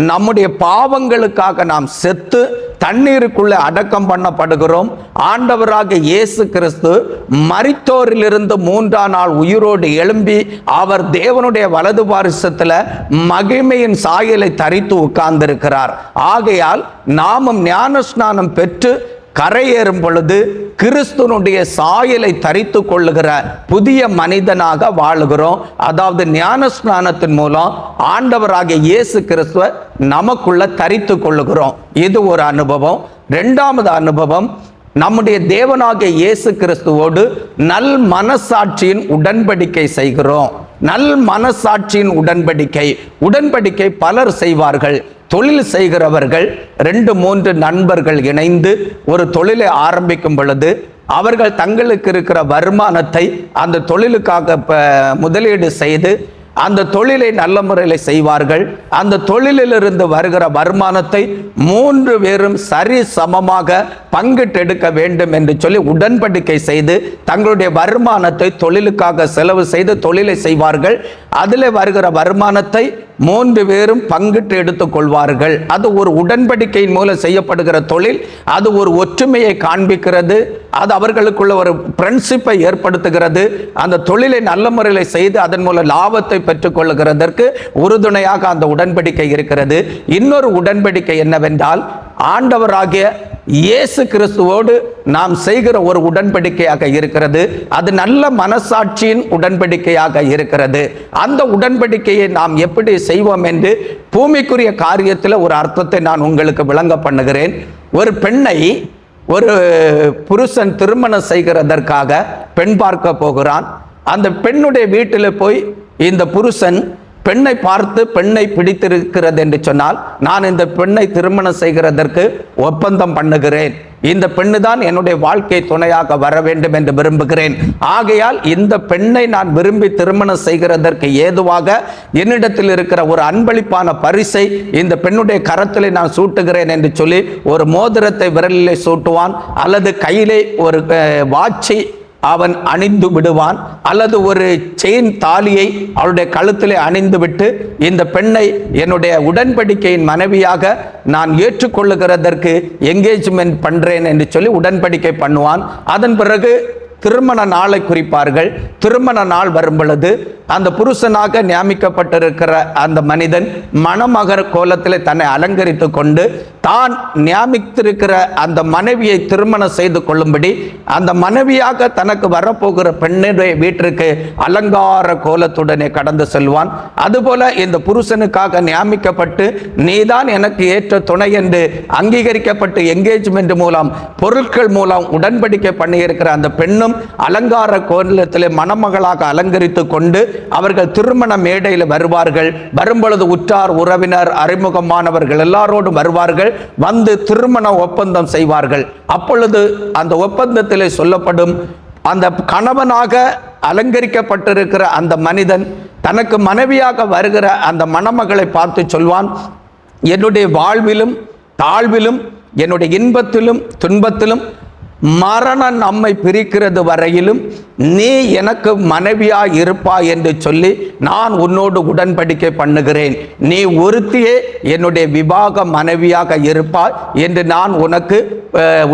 B: நம்முடைய பாவங்களுக்காக நாம் செத்து தண்ணீருக்குள்ளே அடக்கம் பண்ணப்படுகிறோம். ஆண்டவராக இயேசு கிறிஸ்து மரித்தோரிலிருந்து 3ஆம் நாள் உயிரோடு எழும்பி அவர் தேவனுடைய வலது பாரிசத்தில் மகிமையின் சாயலை தரித்து உட்கார்ந்திருக்கிறார். ஆகையால் நாமும் ஞானஸ்நானம் பெற்று கரையேறும் பொழுது கிறிஸ்துவனுடைய சாயலை தரித்து கொள்ளுகிற புதிய மனிதனாக வாழுகிறோம். அதாவது ஞான ஸ்நானத்தின் மூலம் ஆண்டவராகிய இயேசு கிறிஸ்துவ நமக்குள்ள தரித்து கொள்ளுகிறோம். இது ஒரு அனுபவம். இரண்டாவது அனுபவம், நம்முடைய தேவனாகிய இயேசு கிறிஸ்துவோடு நல் மனசாட்சியின் உடன்படிக்கை செய்கிறோம். நல் மனசாட்சியின் உடன்படிக்கை பலர் செய்வார்கள். தொழில் செய்கிறவர்கள் 2-3 நண்பர்கள் இணைந்து ஒரு தொழிலை ஆரம்பிக்கும் பொழுது அவர்கள் தங்களுக்கு இருக்கிற வருமானத்தை அந்த தொழிலுக்காக முதலீடு செய்து அந்த தொழிலை நல்ல முறையில் செய்வார்கள். அந்த தொழிலிலிருந்து வருகிற வருமானத்தை 3 பேரும் சரி சமமாக பங்கிட்டெடுக்க வேண்டும் என்று சொல்லி உடன்படிக்கை செய்து தங்களுடைய வருமானத்தை தொழிலுக்காக செலவு செய்து தொழிலை செய்வார்கள். அதில் வருகிற வருமானத்தை 3 பேரும் பங்கிட்டு எடுத்துக் கொள்வார்கள். அது ஒரு உடன்படிக்கையின் மூலம் செய்யப்படுகிற தொழில். அது ஒரு ஒற்றுமையை காண்பிக்கிறது. அது அவர்களுக்குள்ள ஒரு பிரின்சிப்பை ஏற்படுத்துகிறது. அந்த தொழிலை நல்ல முறையில் செய்து அதன் மூலம் லாபத்தை பெற்றுக் கொள்ளுகிறதற்கு உறுதுணையாக அந்த உடன்படிக்கை இருக்கிறது. இன்னொரு உடன்படிக்கை என்னவென்றால், ஆண்டவராகிய இயேசு கிறிஸ்துவோடு நாம் செய்கிற ஒரு உடன்படிக்கையாக இருக்கிறது. அது நல்ல மனசாட்சியின் உடன்படிக்கையாக இருக்கிறது. அந்த உடன்படிக்கையை நாம் எப்படி செய்வோம் என்று பூமிக்குரிய காரியத்தில் ஒரு அர்த்தத்தை நான் உங்களுக்கு விளங்க பண்ணுகிறேன். ஒரு பெண்ணை ஒரு புருஷன் திருமணம் செய்கிறதற்காக பெண் பார்க்க போகிறான். அந்த பெண்ணுடைய வீட்டில் போய் இந்த புருஷன் பெண்ணை பார்த்து பெண்ணை பிடித்திருக்கிறது என்று சொன்னால், நான் இந்த பெண்ணை திருமணம் செய்கிறதற்கு ஒப்பந்தம் பண்ணுகிறேன். இந்த பெண்ணு தான் என்னுடைய வாழ்க்கை துணையாக வர வேண்டும் என்று விரும்புகிறேன். ஆகையால் இந்த பெண்ணை நான் விரும்பி திருமணம் செய்கிறதற்கு ஏதுவாக என்னிடத்தில் இருக்கிற ஒரு அன்பளிப்பான பரிசை இந்த பெண்ணுடைய கரத்திலே நான் சூட்டுகிறேன் என்று சொல்லி ஒரு மோதிரத்தை விரலிலே சூட்டுவான், அல்லது கையிலே ஒரு வாட்சை அவன் அணிந்து விடுவான், அல்லது ஒரு செயின் தாலியை அவளுடைய கழுத்திலே அணிந்து விட்டு இந்த பெண்ணை என்னுடைய உடன்படிக்கையின் மனைவியாக நான் ஏற்றுக்கொள்ளுகிறதற்கு என்கேஜ்மெண்ட் பண்றேன் என்று சொல்லி உடன்படிக்கை பண்ணுவான். அதன் பிறகு திருமண நாளை குறிப்பார்கள். திருமண நாள் வரும் பொழுது அந்த புருஷனாக நியமிக்கப்பட்டிருக்கிற அந்த மனிதன் மணமகர் கோலத்தில் தன்னை அலங்கரித்து கொண்டு தான் நியமித்திருக்கிற அந்த மனைவியை திருமணம் செய்து கொள்ளும்படி அந்த மனைவியாக தனக்கு வரப்போகிற பெண்ணுடைய வீட்டிற்கு அலங்கார கோலத்துடனே கடந்து செல்வான். அதுபோல இந்த புருஷனுக்காக நியமிக்கப்பட்டு நீதான் எனக்கு ஏற்ற துணை என்று அங்கீகரிக்கப்பட்டு என்கேஜ்மெண்ட் மூலம் பொருட்கள் மூலம் உடன்படிக்கை பண்ணியிருக்கிற அந்த பெண்ணும் அலங்கார கோலத்திலே மணமகளாக அலங்கரித்து கொண்டு அவர்கள் திருமண மேடையில் வருவார்கள். வரும்பொழுது உற்றார் உறவினர் அறிமுகமானவர்கள் எல்லாரோடும் வருவார்கள். வந்து திருமண ஒப்பந்தம் செய்வார்கள். அப்பொழுது அந்த ஒப்பந்தத்திலே சொல்லப்படும், அந்த கணவனாக அலங்கரிக்கப்பட்டிருக்கிற அந்த மனிதன் தனக்கு மனைவியாக வருகிற அந்த மணமகளை பார்த்து சொல்வான், என்னுடைய வாழ்விலும் தாழ்விலும் என்னுடைய இன்பத்திலும் துன்பத்திலும் மரணம் நம்மை பிரிக்கிறது வரையிலும் நீ எனக்கு மனைவியாய் இருப்பாய் என்று சொல்லி நான் உன்னோடு உடன்படிக்கை பண்ணுகிறேன். நீ ஒருத்தியே என்னுடைய விவாக மனைவியாக இருப்பாய் என்று நான் உனக்கு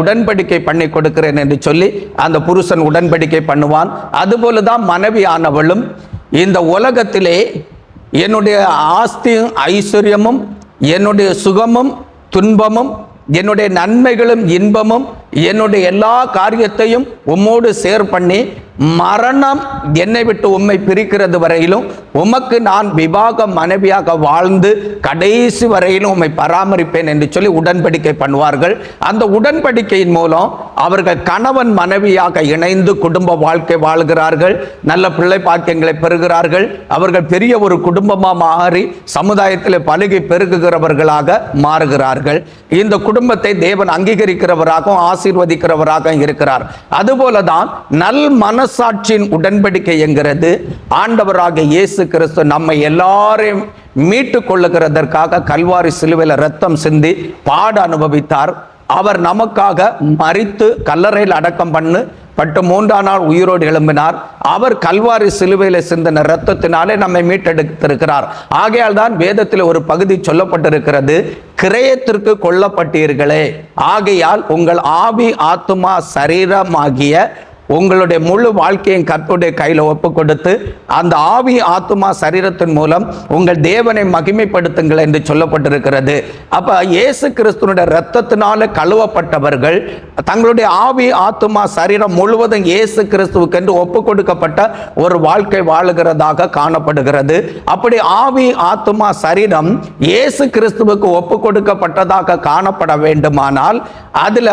B: உடன்படிக்கை பண்ணி கொடுக்கிறேன் என்று சொல்லி அந்த புருஷன் உடன்படிக்கை பண்ணுவான். அதுபோலதான் மனைவியானவளும் இந்த உலகத்திலே என்னுடைய ஆஸ்தியும் ஐஸ்வர்யமும் என்னுடைய சுகமும் துன்பமும் என்னுடைய நன்மைகளும் இன்பமும் என்னுடைய எல்லா காரியத்தையும் உம்மோடு சேர் பண்ணி மரணம் என்னை விட்டு உம்மை பிரிக்கிறது வரையிலும் உமக்கு நான் விவாக மனைவியாக வாழ்ந்து கடைசி வரையிலும் உம்மை பராமரிப்பேன் என்று சொல்லி உடன்படிக்கை பண்ணுவார்கள். அந்த உடன்படிக்கையின் மூலம் அவர்கள் கணவன் மனைவியாக இணைந்து குடும்ப வாழ்க்கை வாழ்கிறார்கள். நல்ல பிள்ளை பாக்கியங்களை பெறுகிறார்கள். அவர்கள் பெரிய ஒரு குடும்பமாக மாறி சமுதாயத்தில் பலுகி பெருகுகிறவர்களாக மாறுகிறார்கள். இந்த குடும்பத்தை தேவன் அங்கீகரிக்கிறவராகவும் ஆசீர்வதிக்கிறவராக இருக்கிறார். அதுபோலதான் நல் மனசாட்சியின் உடன்படிக்கை என்கிறது. ஆண்டவராக இயேசு கிறிஸ்து நம்மை எல்லாரையும் மீட்டு கொள்ளுகிறதற்காக கல்வாரி சிலுவையில் ரத்தம் சிந்தி பாட அனுபவித்தார். அவர் நமக்காக மரித்து கல்லறையில் அடக்கம் பட்டு 3ஆம் நாள் உயிரோடு எழும்பினார். அவர் கல்வாரி சிலுவையில் சிந்தின இரத்தத்தினாலே நம்மை மீட்டெடுத்திருக்கிறார். ஆகையால் தான் வேதத்தில் ஒரு பகுதி சொல்லப்பட்டிருக்கிறது, கிரயத்திற்கு கொல்லப்பட்டீர்களே, ஆகையால் உங்கள் ஆவி ஆத்துமா சரீரமாகிய உங்களுடைய முழு வாழ்க்கையும் கர்த்தருடைய கையில் ஒப்பு கொடுத்து அந்த ஆவி ஆத்துமா சரீரத்தின் மூலம் உங்கள் தேவனை மகிமைப்படுத்துங்கள் என்று சொல்லப்பட்டிருக்கிறது. அப்ப இயேசு கிறிஸ்துனுடைய இரத்தத்தினால கழுவப்பட்டவர்கள் தங்களுடைய ஆவி ஆத்துமா சரீரம் முழுவதும் இயேசு கிறிஸ்துவுக்கு என்று ஒப்பு கொடுக்கப்பட்ட ஒரு வாழ்க்கை வாழுகிறதாக காணப்படுகிறது. அப்படி ஆவி ஆத்துமா சரீரம் இயேசு கிறிஸ்துவுக்கு ஒப்பு கொடுக்கப்பட்டதாக காணப்பட வேண்டுமானால் அதுல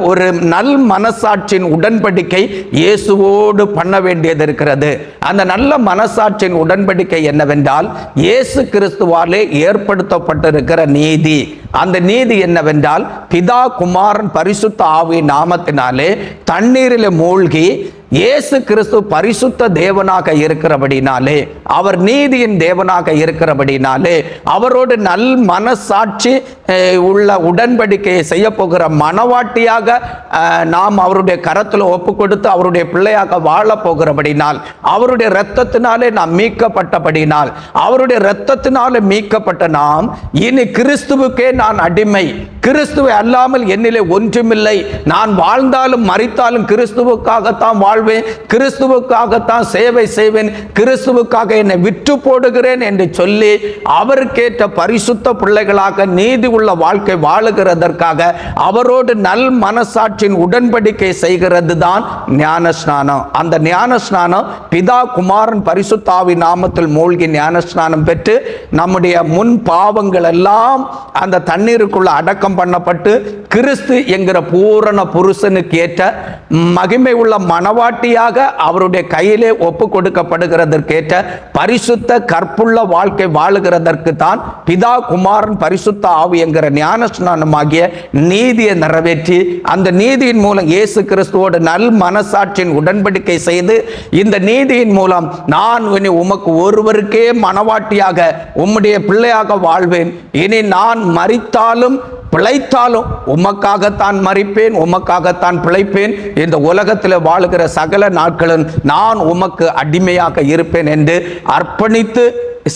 B: ஒரு நல் மனசாட்சியின் உடன்படிக்கை இயேசுவோடு பண்ண வேண்டியது இருக்கிறது. அந்த நல்ல மனசாட்சியின் உடன்படிக்கை என்னவென்றால் இயேசு கிறிஸ்துவாலே ஏற்படுத்தப்பட்டிருக்கிற நீதி. அந்த நீதி என்னவென்றால் பிதா குமாரன் பரிசுத்த ஆவி நாமத்தினாலே தண்ணீரில் மூழ்கி இயேசு கிறிஸ்து பரிசுத்த தேவனாக இருக்கிறபடினாலே, அவர் நீதியின் தேவனாக இருக்கிறபடினாலே, அவரோடு நல் மனசாட்சி உள்ள உடன்படிக்கையை செய்ய போகிற மனவாட்டியாக நாம் அவருடைய கரத்தில் ஒப்பு கொடுத்து அவருடைய பிள்ளையாக வாழ போகிறபடினால், அவருடைய இரத்தத்தினாலே நாம் மீட்கப்பட்டபடினால், அவருடைய இரத்தத்தினாலே மீட்கப்பட்ட நாம் இனி கிறிஸ்துவுக்கே நான் அடிமை, கிறிஸ்துவை அல்லாமல் என்னிலே ஒன்றுமில்லை, நான் வாழ்ந்தாலும் மரித்தாலும் கிறிஸ்துவுக்காகத்தான் வாழ்வேன், கிறிஸ்துவுக்காகத்தான் சேவை செய்வேன், கிறிஸ்துவுக்காக என்னை விட்டு போடுகிறேன் என்று சொல்லி அவருக்கேற்ற பரிசுத்த பிள்ளைகளாக நீதி உள்ள வாழ்க்கை வாழுகிறதற்காக அவரோடு நல் மனசாட்சியின் உடன்படிக்கை செய்கிறது தான் ஞானஸ்நானம். அந்த ஞானஸ்நானம் பிதா குமாரன் பரிசுத்த ஆவி நாமத்தில் மூழ்கி ஞானஸ்நானம் பெற்று நம்முடைய முன் பாவங்கள் எல்லாம் அந்த தண்ணீருக்குள்ள அடக்கம் பண்ணப்பட்டு கிறிஸ்து என்கிற பூரண புருஷனுக்கு ஏற்ற மகிமை உள்ள மனவாட்டியாக அவருடைய கையிலே ஒப்பு கொடுக்கப்படுகிறதற்கேற்ற பரிசுத்த கற்புள்ள வாழ்க்கை வாழுகிறதற்கு தான் பிதா குமாரன் பரிசுத்த ஆவி என்கிற ஞானஸ்நானமாகிய நீதியை நிறைவேற்றி அந்த நீதியின் மூலம் இயேசு கிறிஸ்துவோடு நல் மனசாட்சியின் உடன்படிக்கை செய்து இந்த நீதியின் மூலம் நான் இனி உமக்கு ஒருவருக்கே மனவாட்டியாக உம்முடைய பிள்ளையாக வாழ்வேன், இனி நான் மரித்தாலும் பிழைத்தாலும் உமக்காகத்தான் மரிப்பேன், உமக்காகத்தான் பிழைப்பேன், இந்த உலகத்தில் வாழுகிற சகல நாட்களும் நான் உமக்கு அடிமையாக இருப்பேன் என்று அர்ப்பணித்து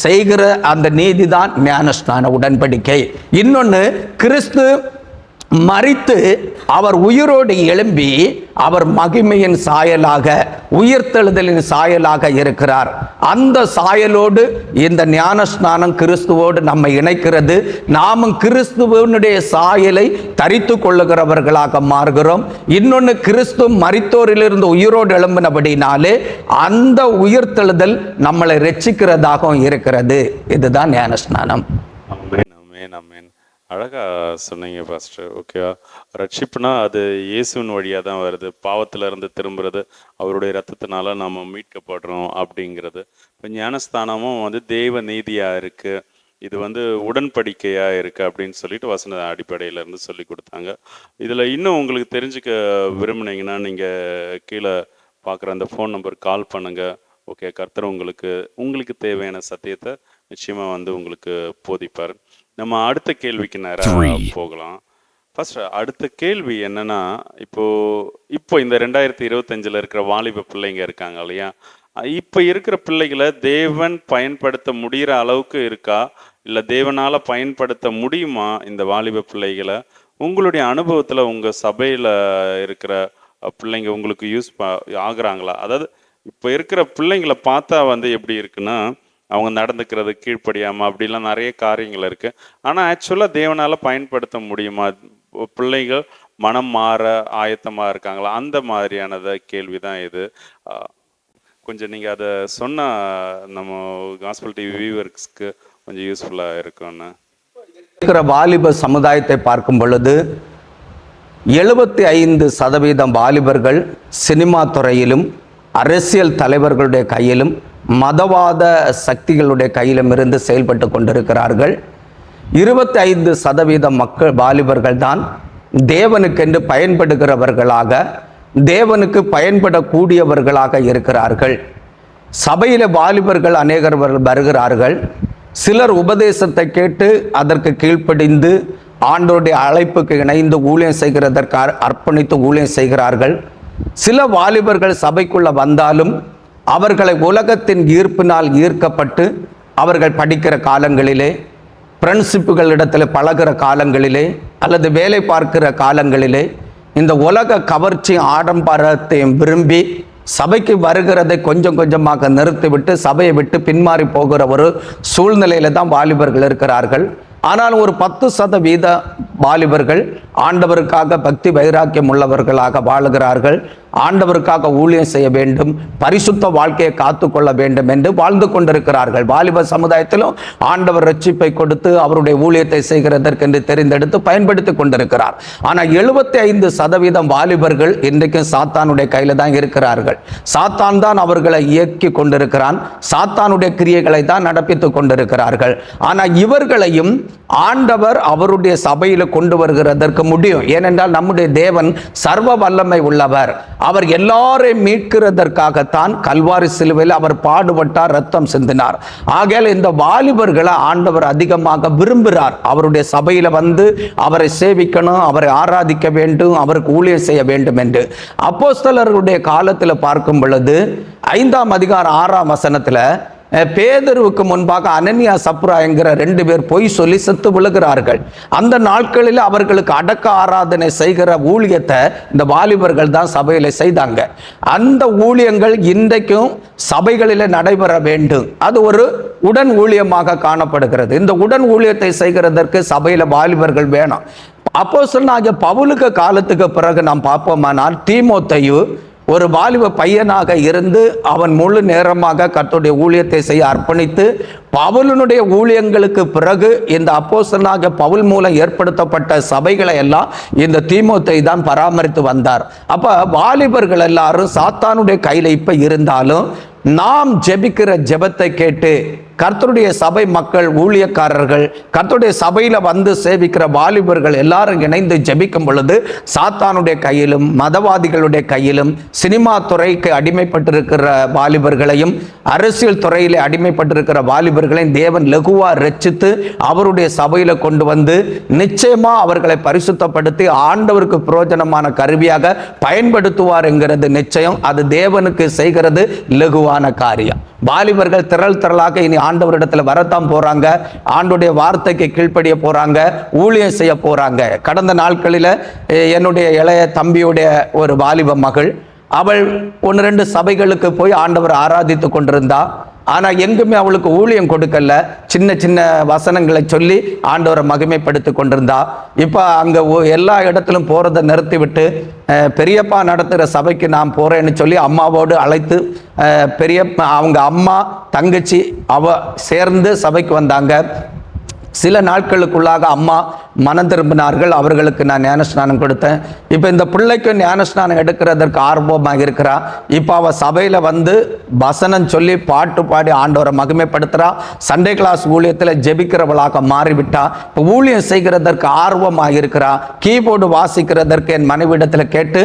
B: செய்கிற அந்த நீதிதான் ஞானஸ்நான உடன்படிக்கை. இன்னொன்று, கிறிஸ்து மரித்து அவர் உயிரோடு எழும்பி அவர் மகிமையின் சாயலாக உயிர்த்தெழுதலின் சாயலாக இருக்கிறார். அந்த சாயலோடு இந்த ஞானஸ்நானம் கிறிஸ்துவோடு நம்மை இணைக்கிறது. நாமும் கிறிஸ்துவனுடைய சாயலை தரித்து கொள்ளுகிறவர்களாக மாறுகிறோம். இன்னொன்று, கிறிஸ்து மரித்தோரிலிருந்து உயிரோடு எழும்பினபடினாலே அந்த உயிர்த்தெழுதல் நம்மளை ரட்சிக்கிறதாகவும் இருக்கிறது. இதுதான் ஞானஸ்நானம்.
A: அழகா சொன்னீங்க பாஸ்டர். ஓகேவா, ரட்சிப்புனா அது இயேசுவின் வழியாக தான் வருது. பாவத்துல இருந்து திரும்புறது, அவருடைய ரத்தத்தினால நம்ம மீட்கப்படுறோம் அப்படிங்கிறது. இப்போ ஞானஸ்தானமும் வந்து தெய்வ நீதியாக இருக்கு, இது வந்து உடன்படிக்கையாக இருக்குது அப்படின்னு சொல்லிட்டு வசன அடிப்படையில இருந்து சொல்லி கொடுத்தாங்க. இதில் இன்னும் உங்களுக்கு தெரிஞ்சுக்க விரும்புனீங்கன்னா நீங்கள் கீழே பார்க்குற அந்த ஃபோன் நம்பர் கால் பண்ணுங்கள். ஓகே, கர்த்தர் உங்களுக்கு தேவையான சத்தியத்தை நிச்சயமாக வந்து உங்களுக்கு போதிப்பார். நம்ம அடுத்த கேள்விக்கு நேரம் போகலாம். ஃபர்ஸ்ட் அடுத்த கேள்வி என்னன்னா, இப்போ இந்த 2025 இருக்கிற வாலிப பிள்ளைங்க இருக்காங்க இல்லையா, இப்போ இருக்கிற பிள்ளைகளை தேவன் பயன்படுத்த முடிகிற அளவுக்கு இருக்கா, இல்லை தேவனால பயன்படுத்த முடியுமா இந்த வாலிப பிள்ளைகளை? உங்களுடைய அனுபவத்தில் உங்கள் சபையில் இருக்கிற பிள்ளைங்க உங்களுக்கு யூஸ் ஆகுறாங்களா? அதாவது இப்போ இருக்கிற பிள்ளைங்களை பார்த்தா வந்து எப்படி இருக்குன்னா, அவங்க நடந்துக்கிறது கீழ்ப்படியாமல் அப்படிலாம் நிறைய காரியங்கள் இருக்குது. ஆனால் ஆக்சுவலாக தேவனால் பயன்படுத்த முடியுமா? பிள்ளைகள் மனம் மாற ஆயத்தமாக இருக்காங்களா? அந்த மாதிரியானத கேள்வி தான் இது. கொஞ்சம் நீங்கள் அதை சொன்னால் நம்ம காஸ்பல் டிவி வியூவர்ஸ்க்கு கொஞ்சம் யூஸ்ஃபுல்லாக இருக்கும்னு.
B: இருக்கிற வாலிப சமுதாயத்தை பார்க்கும் பொழுது 75% வாலிபர்கள் சினிமா துறையிலும் அரசியல் தலைவர்களுடைய கையிலும் மதவாத சக்திகளுடைய கையிலும் இருந்து செயல்பட்டு கொண்டிருக்கிறார்கள். 25% வாலிபர்கள் தான் தேவனுக்கென்று பயன்படுகிறவர்களாக, தேவனுக்கு பயன்படக்கூடியவர்களாக இருக்கிறார்கள். சபையில் வாலிபர்கள் அநேகர் வருகிறார்கள். சிலர் உபதேசத்தை கேட்டு அதற்கு கீழ்ப்படிந்து ஆண்டவருடைய அழைப்புக்கு இணைந்து ஊழியம் செய்கிறதற்கு அர்ப்பணித்து ஊழியம் செய்கிறார்கள். சில வாலிபர்கள் சபைக்குள்ள வந்தாலும் அவர்களை உலகத்தின் ஈர்ப்பினால் ஈர்க்கப்பட்டு அவர்கள் படிக்கிற காலங்களிலே, ஃப்ரெண்ட்ஷிப்புகளிடத்தில் பழகிற காலங்களிலே, அல்லது வேலை பார்க்கிற காலங்களிலே இந்த உலக கவர்ச்சி ஆடம்பரத்தையும் விரும்பி சபைக்கு வருகிறதை கொஞ்சம் கொஞ்சமாக நிறுத்திவிட்டு சபையை விட்டு பின்மாறி போகிற ஒரு சூழ்நிலையில தான் வாலிபர்கள் இருக்கிறார்கள். ஆனால் ஒரு 10% வாலிபர்கள் ஆண்டவருக்காக பக்தி வைராக்கியம் உள்ளவர்களாக வாழுகிறார்கள். ஆண்டவருக்காக ஊழியம் செய்ய வேண்டும், பரிசுத்த வாழ்க்கையை காத்துக்கொள்ள வேண்டும் என்று வாழ்ந்து கொண்டிருக்கிறார்கள். வாலிப சமுதாயத்திலும் ஆண்டவர் ரட்சிப்பை கொடுத்து அவருடைய ஊழியத்தை செய்கிறதற்கென்று தெரிந்தெடுத்து பயன்படுத்தி கொண்டிருக்கிறார். ஆனால் 75% வாலிபர்கள் இன்றைக்கும் சாத்தானுடைய கையில தான் இருக்கிறார்கள். சாத்தான் தான் அவர்களை இயக்கி கொண்டிருக்கிறான். சாத்தானுடைய கிரியைகளை தான் நடப்பித்துக் கொண்டிருக்கிறார்கள். ஆனால் இவர்களையும் ஆண்டவர் அவருடைய சபையில கொண்டு வருகிறதற்கு முடியும். ஏனென்றால் நம்முடைய தேவன் சர்வ வல்லமை உள்ளவர். அவர் எல்லாரையும் மீட்கிறதற்காகத்தான் கல்வாரி சிலுவையில் அவர் பாடுபட்டார், ரத்தம் சிந்தினார். ஆகையால் இந்த வாலிபர்களை ஆண்டவர் அதிகமாக விரும்புகிறார். அவருடைய சபையில வந்து அவரை சேவிக்கணும், அவரை ஆராதிக்க வேண்டும், அவருக்கு ஊழியம் செய்ய வேண்டும் என்று. அப்போஸ்தலர்களுடைய காலத்தில் பார்க்கும் பொழுது 5ஆம் அதிகாரம் 6ஆம் வசனத்துல பேதுருவுக்கு முன்பாக அனனியா சப்ரா என்கிற 2 பேர் பொய் சொல்லி செத்து விழுகிறார்கள். அந்த நாட்களில் அவர்களுக்கு அடக்க ஆராதனை செய்கிற ஊழியத்தை இந்த வாலிபர்கள் தான் சபையில செய்தாங்க. அந்த ஊழியங்கள் இன்றைக்கும் சபைகளில் நடைபெற வேண்டும். அது ஒரு உடன் ஊழியமாக காணப்படுகிறது. இந்த உடன் ஊழியத்தை செய்கிறதற்கு சபையில வாலிபர்கள் வேணும். அப்போஸ்தலனாகிய பவுலுக்கு காலத்துக்கு பிறகு நாம் பார்ப்போமானால் தீமோத்தேயு ஒரு வாலிப பையனாக இருந்து அவன் முழு நேரமாக கர்த்தருடைய ஊழியத்தை செய்ய அர்ப்பணித்து பவுலினுடைய ஊழியங்களுக்கு பிறகு இந்த அப்போஸ்தலனாகிய பவுல் மூலம் ஏற்படுத்தப்பட்ட சபைகளை எல்லாம் இந்த தீமோத்தேயு தான் பராமரித்து வந்தார். அப்ப வாலிபர்கள் எல்லாரும் சாத்தானுடைய கையில இப்ப இருந்தாலும் நாம் ஜெபிக்கிற ஜெபத்தை கேட்டு கர்த்தருடைய சபை மக்கள், ஊழியக்காரர்கள், கர்த்தருடைய சபையில வந்து சேவிக்கிற வாலிபர்கள் எல்லாரும் இணைந்து ஜெபிக்கும் பொழுது சாத்தானுடைய கையிலும் மதவாதிகளுடைய கையிலும் சினிமா துறைக்கு அடிமைப்பட்டிருக்கிற வாலிபர்களையும் அரசியல் துறையிலே அடிமைப்பட்டிருக்கிற வாலிபர்களையும் தேவன் லகுவா ரட்சித்து அவருடைய சபையில கொண்டு வந்து நிச்சயமா அவர்களை பரிசுத்தப்படுத்தி ஆண்டவருக்கு பிரயோஜனமான கருவியாக பயன்படுத்துவார் என்கிறது நிச்சயம். அது தேவனுக்கு செய்கிறது லகுவான காரியம். வாலிபர்கள் திரளாக இனி ஆண்டவரிடத்துல வரத்தான் போறாங்க, ஆண்டோடைய வார்த்தைக்கு கீழ்ப்படிய போறாங்க, ஊழியம் செய்ய போறாங்க. கடந்த நாட்களில் என்னுடைய இளைய தம்பியுடைய ஒரு வாலிப மகள், அவள் 1-2 சபைகளுக்கு போய் ஆண்டவர் ஆராதித்து கொண்டிருந்தா. ஆனா எங்குமே அவளுக்கு ஊழியம் கொடுக்கல. சின்ன சின்ன வசனங்களை சொல்லி ஆண்டவரை மகிமைப்படுத்தி கொண்டிருந்தா. இப்ப அங்க எல்லா இடத்திலும் போறதை நிறுத்திவிட்டு பெரியப்பா நடத்துகிற சபைக்கு நான் போறேன்னு சொல்லி அம்மாவோடு அழைத்து அவங்க அம்மா தங்கச்சி அவ சேர்ந்து சபைக்கு வந்தாங்க. சில நாட்களுக்குள்ளாக அம்மா மனம் திரும்பினார்கள். அவர்களுக்கு நான் ஞானஸ்நானம் கொடுத்தேன். இப்போ இந்த பிள்ளைக்கு ஞானஸ்நானம் எடுக்கிறதற்கு ஆர்வமாக இருக்கிறா. இப்போ அவள் சபையில் வந்து வசனம் சொல்லி பாட்டு பாடி ஆண்டவரை மகிமைப்படுத்துகிறா. சண்டே கிளாஸ் ஊழியத்தில் ஜெபிக்கிறவளாக மாறிவிட்டா. இப்போ ஊழியம் செய்கிறதற்கு ஆர்வமாக இருக்கிறா. கீபோர்டு வாசிக்கிறதற்கு என் மனைவிடத்தில் கேட்டு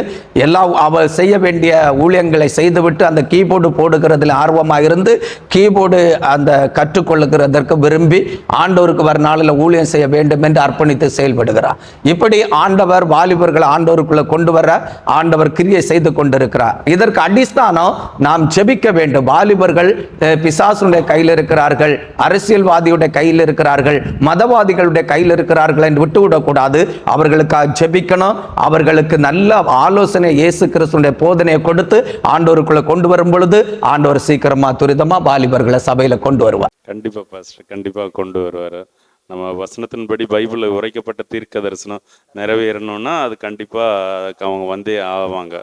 B: அவள் செய்ய வேண்டிய ஊழியங்களை செய்துவிட்டு அந்த கீபோர்டு போடுகிறதுல ஆர்வமாக இருந்து கீபோர்டு அந்த கற்றுக்கொள்ளுகிறதற்கு விரும்பி ஆண்டவருக்கு நாளில் ஊழியம் செய்ய வேண்டும் என்று அர்ப்பணித்து செயல்படுகிறார். இப்படி ஆண்டவர் வாலிபர்கள் ஆண்டவருக்குள்ள கொண்டு வர ஆண்டவர் கிரியை செய்து கொண்டிருக்கிறார். இதற்கு அடிஸ்தானம் நாம் ஜெபிக்க வேண்டும். வாலிபர்கள் பிசாசுடைய கையில் இருக்கிறார்கள், அரசியல்வாதியுடைய கையில் இருக்கிறார்கள், மதவாதிகளுடைய கையில் இருக்கிறார்கள் என்று விட்டுவிடக்கூடாது. அவர்களுக்காக ஜெபிக்கணும். அவர்களுக்கு நல்ல ஆலோசனை இயேசு கிறிஸ்துடைய போதனையை கொடுத்து ஆண்டவருக்குள்ள கொண்டு வரும் பொழுது ஆண்டவர் சீக்கிரமா துரிதமா வாலிபர்களை சபையில கொண்டு வருவார்.
A: கண்டிப்பா பாஸ்டர், கண்டிப்பா கொண்டு வருவாரு. நம்ம வசனத்தின்படி பைபிளில் உரைக்கப்பட்ட தீர்க்க தரிசனம் நிறைவேறணும்னா அது கண்டிப்பா அவங்க வந்தே ஆவாங்க.